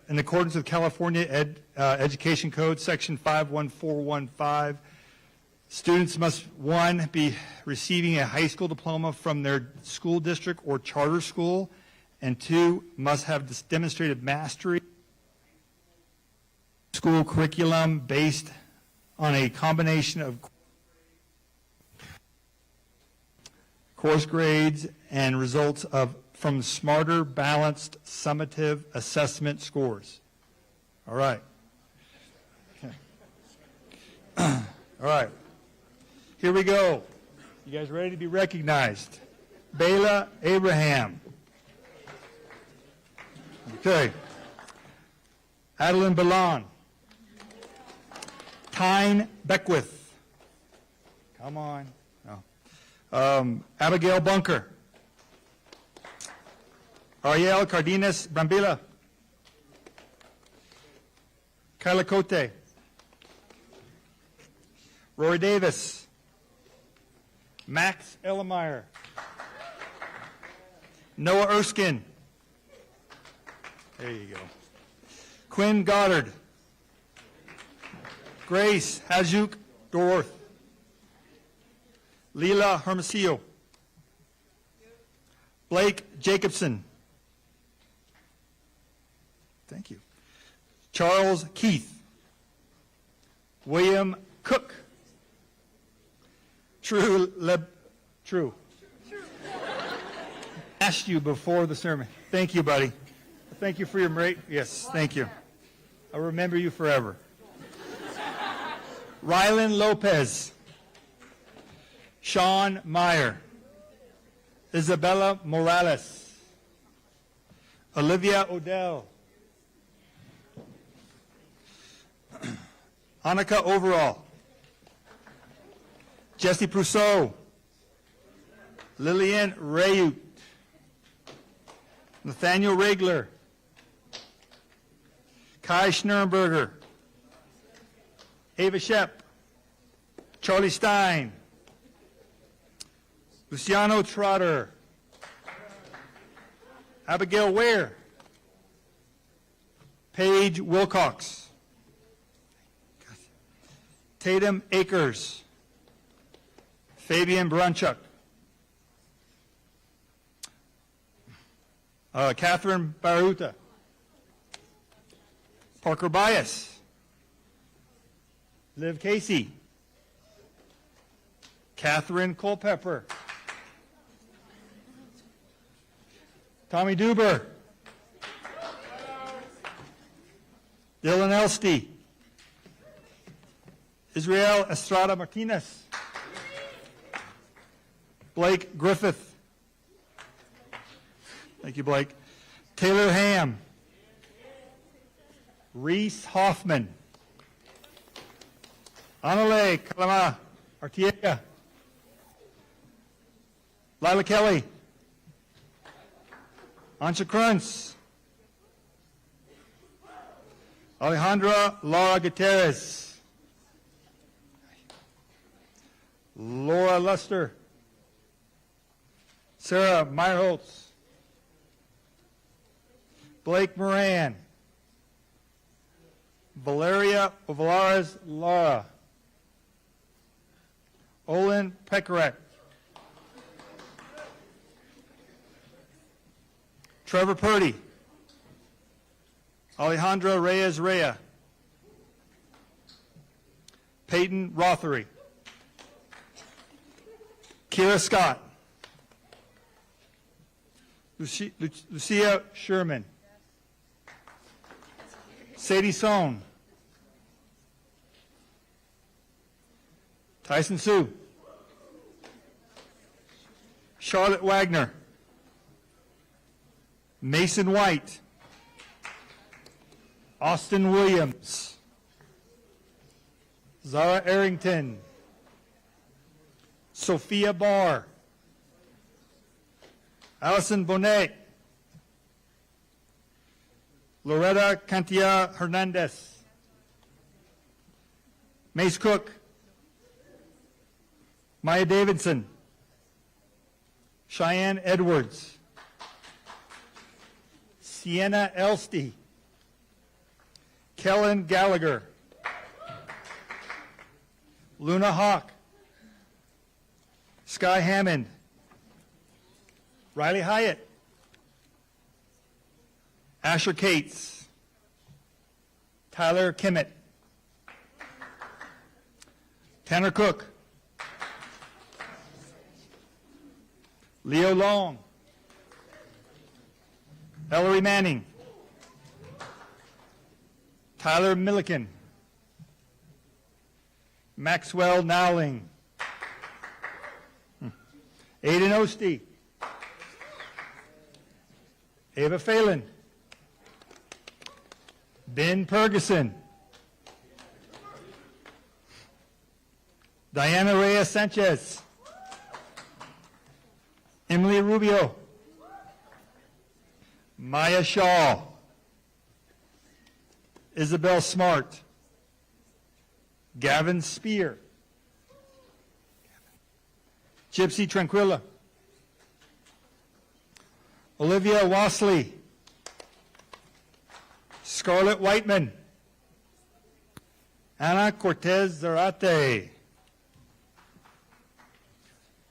in accordance with California Education Code, Section 51415, students must, one, be receiving a high school diploma from their school district or charter school, and two, must have this demonstrated mastery school curriculum based on a combination of course grades and results from smarter, balanced, summative assessment scores. All right. Okay. All right. Here we go. You guys ready to be recognized? Bela Abraham. Okay. Adeline Balan. Tyne Beckwith. Come on. No. Abigail Bunker. Ariel Cardenas Brambila. Kyla Cote. Roy Davis. Max Ellemeyer. Noah Erskine. There you go. Quinn Goddard. Grace Hajuk Dorworth. Leela Hermosillo. Blake Jacobson. Thank you. Charles Keith. William Cook. True. Asked you before the sermon. Thank you, buddy. Thank you for your rate. Yes, thank you. I'll remember you forever. Rylan Lopez. Sean Meyer. Isabella Morales. Olivia Odell. Annika Overall. Jesse Prousseau. Lillian Rayut. Nathaniel Regler. Kai Schnernberger. Ava Shep. Charlie Stein. Luciano Trotter. Abigail Ware. Paige Wilcox. Tatum Akers. Fabian Brunchuk. Catherine Baruta. Parker Bias. Liv Casey. Catherine Culpepper. Tommy Duber. Dylan Elstey. Israel Estrada Martinez. Blake Griffith. Thank you, Blake. Taylor Ham. Reese Hoffman. Anale Kalama Artiega. Lila Kelly. Ancha Krantz. Alejandra Laura Gutierrez. Laura Luster. Sarah Meyerholtz. Blake Moran. Valeria Ovalares Lara. Olin Pekaret. Trevor Purdy. Alejandra Reyes Rea. Peyton Rothery. Kira Scott. Lucia Sherman. Sadie Sohn. Tyson Sue. Charlotte Wagner. Mason White. Austin Williams. Zara Arrington. Sophia Barr. Allison Bonet. Loretta Cantia Hernandez. Mace Cook. Maya Davidson. Cheyenne Edwards. Sienna Elsty. Kellen Gallagher. Luna Hawk. Sky Hammond. Riley Hyatt. Asher Cates. Tyler Kimmett. Tanner Cook. Leo Long. Ellery Manning. Tyler Milliken. Maxwell Nowling. Aiden Ostie. Ava Phelan. Ben Ferguson. Diana Reyes Sanchez. Emily Rubio. Maya Shaw. Isabel Smart. Gavin Spear. Gypsy Tranquilla. Olivia Wasley. Scarlett Whiteman. Ana Cortez Zarate.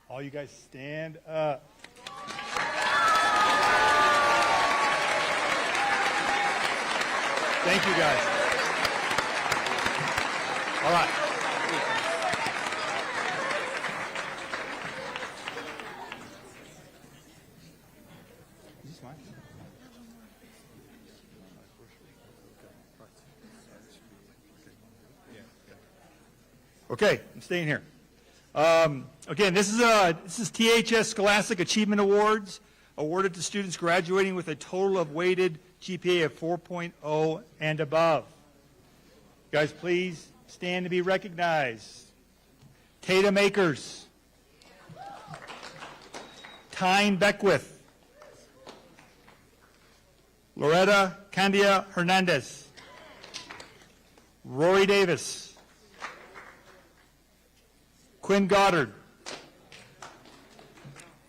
All you guys stand up. Thank you, guys. All right. Is this mine? Okay, I'm staying here. Again, this is THS Scholastic Achievement Awards awarded to students graduating with a total of weighted GPA of 4.0 and above. Guys, please stand to be recognized. Tatum Akers. Tyne Beckwith. Loretta Candia Hernandez. Rory Davis. Quinn Goddard.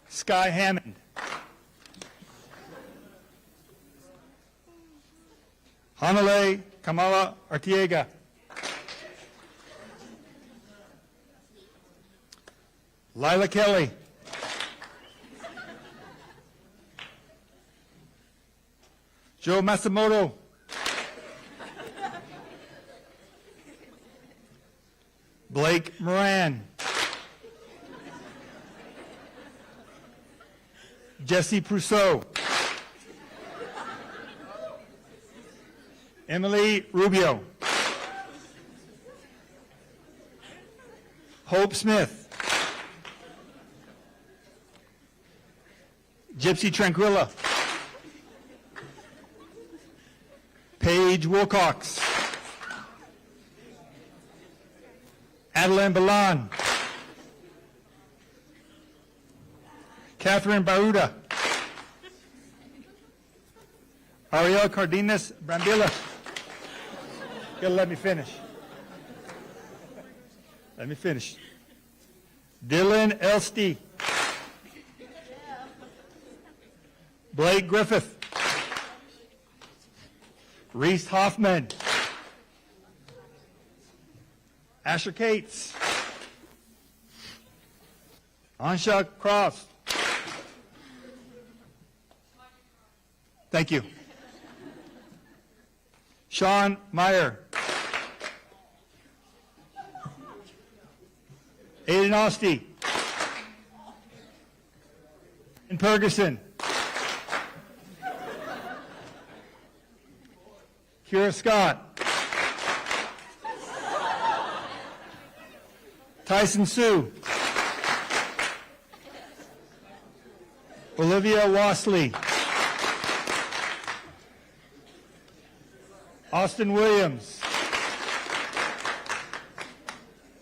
Sky Hammond. Hanale Kamala Artiega. Lila Kelly. Joe Masamoto. Blake Moran. Jesse Prousseau. Emily Rubio. Hope Smith. Gypsy Tranquilla. Paige Wilcox. Madeline Balan. Catherine Baruda. Ariel Cardenas Brambilla. You gotta let me finish. Let me finish. Dylan Elstey. Blake Griffith. Reese Hoffman. Asher Cates. Ansha Cross. Thank you. Sean Meyer. Aiden Osty. And Ferguson. Kira Scott. Tyson Sue. Olivia Wasley. Austin Williams.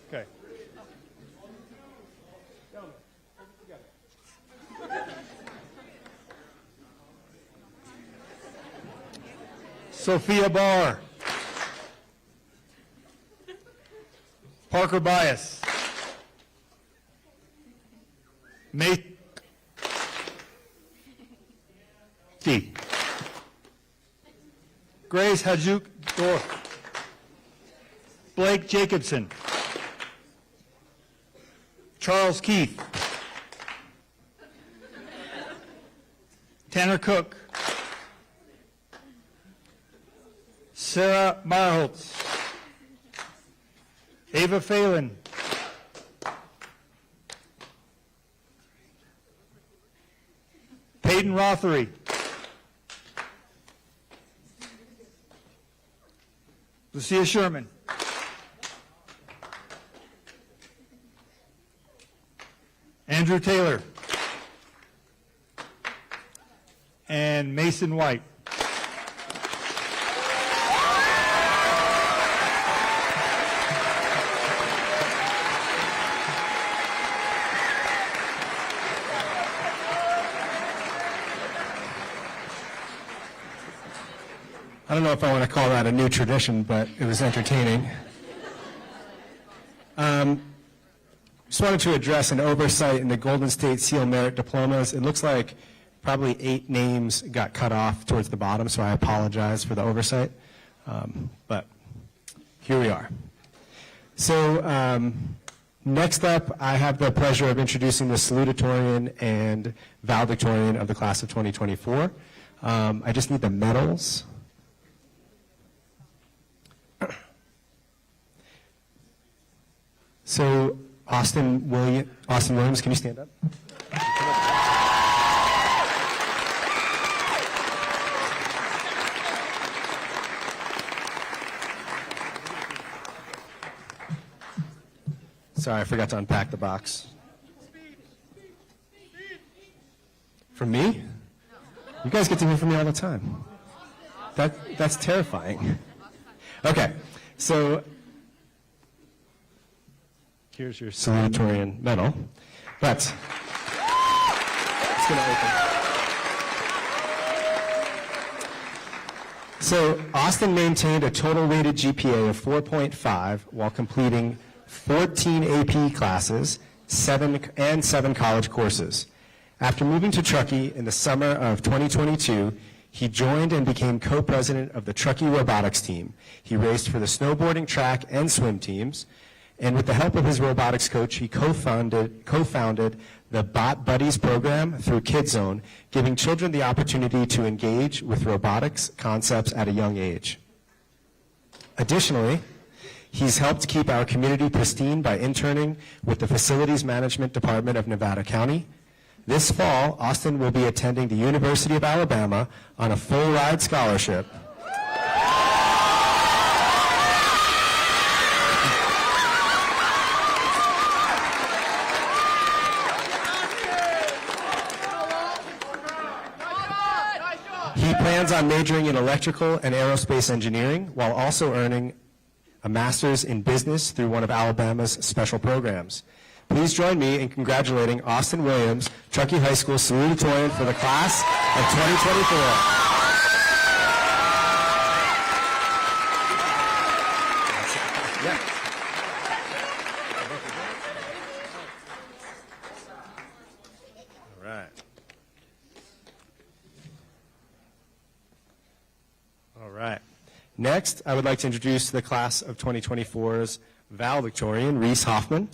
Okay. Sophia Barr. Parker Bias. May Grace Hajuk Dorf. Blake Jacobson. Charles Keith. Tanner Cook. Sarah Meyerholtz. Ava Phelan. Peyton Rothery. Lucia Sherman. Andrew Taylor. And Mason White. I don't know if I want to call that a new tradition, but it was entertaining. Just wanted to address an oversight in the Golden State Seal Merit Diplomas. It looks like probably 8 names got cut off towards the bottom, so I apologize for the oversight. But here we are. So next up, I have the pleasure of introducing the salutatorian and valedictorian of the class of 2024. I just need the medals. So, Austin Williams, can you stand up? Sorry, I forgot to unpack the box. From me? You guys get to hear from me all the time. That's terrifying. Okay, so here's your salutatorian medal, but it's going to open. So Austin maintained a total weighted GPA of 4.5 while completing 14 AP classes, 7 college courses. After moving to Truckee in the summer of 2022, he joined and became co-president of the Truckee robotics team. He raced for the snowboarding, track, and swim teams. And with the help of his robotics coach, he co-founded the Bot Buddies program through KidZone, giving children the opportunity to engage with robotics concepts at a young age. Additionally, he's helped keep our community pristine by interning with the Facilities Management Department of Nevada County. This fall, Austin will be attending the University of Alabama on a full-ride scholarship. He plans on majoring in electrical and aerospace engineering while also earning a master's in business through one of Alabama's special programs. Please join me in congratulating Austin Williams, Truckee High School salutatorian for the class of 2024. All right. Next, I would like to introduce the class of 2024's valedictorian, Reese Hoffman.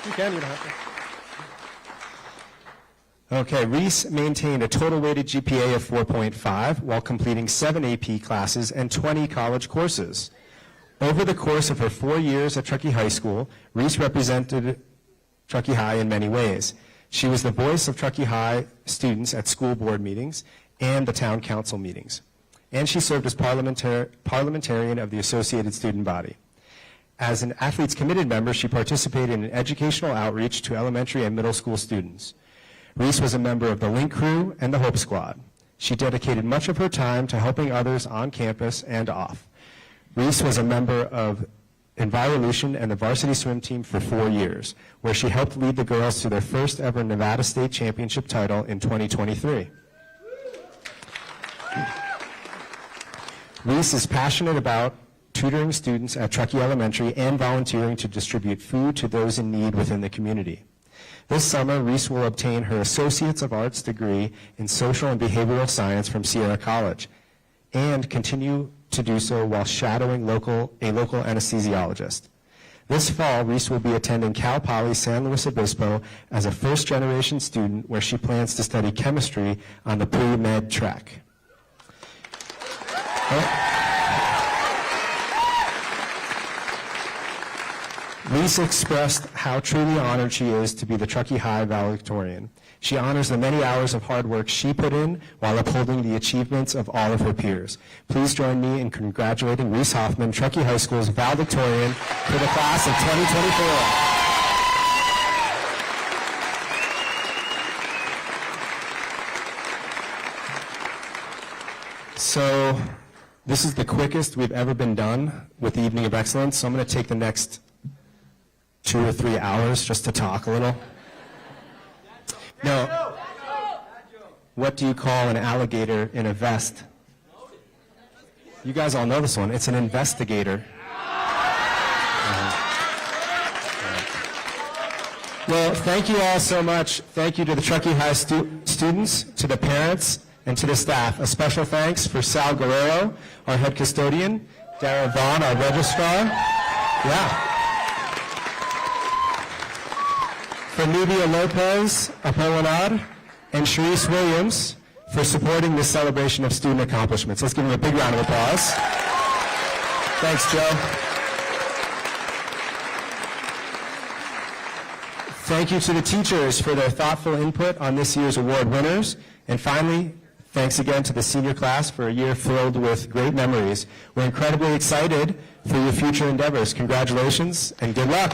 You can, you don't have to. Okay, Reese maintained a total weighted GPA of 4.5 while completing 7 AP classes and 20 college courses. Over the course of her 4 years at Truckee High School, Reese represented Truckee High in many ways. She was the voice of Truckee High students at school board meetings and the town council meetings. And she served as parliamentarian of the Associated Student Body. As an Athletes Committed member, she participated in an educational outreach to elementary and middle school students. Reese was a member of the Link Crew and the Hope Squad. She dedicated much of her time to helping others on campus and off. Reese was a member of Envirolution and the varsity swim team for 4 years, where she helped lead the girls to their first ever Nevada State Championship title in 2023. Reese is passionate about tutoring students at Truckee Elementary and volunteering to distribute food to those in need within the community. This summer, Reese will obtain her Associates of Arts degree in Social and Behavioral Science from Sierra College and continue to do so while shadowing a local anesthesiologist. This fall, Reese will be attending Cal Poly San Luis Obispo as a first-generation student where she plans to study chemistry on the pre-med track. Reese expressed how truly honored she is to be the Truckee High valedictorian. She honors the many hours of hard work she put in while upholding the achievements of all of her peers. Please join me in congratulating Reese Hoffman, Truckee High School's valedictorian for the class of 2024. So this is the quickest we've ever been done with the Evening of Excellence, so I'm going to take the next 2 or 3 hours just to talk a little. No. What do you call an alligator in a vest? You guys all know this one. It's an investigator. Well, thank you all so much. Thank you to the Truckee High students, to the parents, and to the staff. A special thanks for Sal Guerrero, our head custodian, Dara Vaughn, our registrar. Yeah. For Nubia Lopez Apolinar and Sharice Williams for supporting this celebration of student accomplishments. Let's give them a big round of applause. Thanks, Joe. Thank you to the teachers for their thoughtful input on this year's award winners. And finally, thanks again to the senior class for a year filled with great memories. We're incredibly excited for your future endeavors. Congratulations and good luck.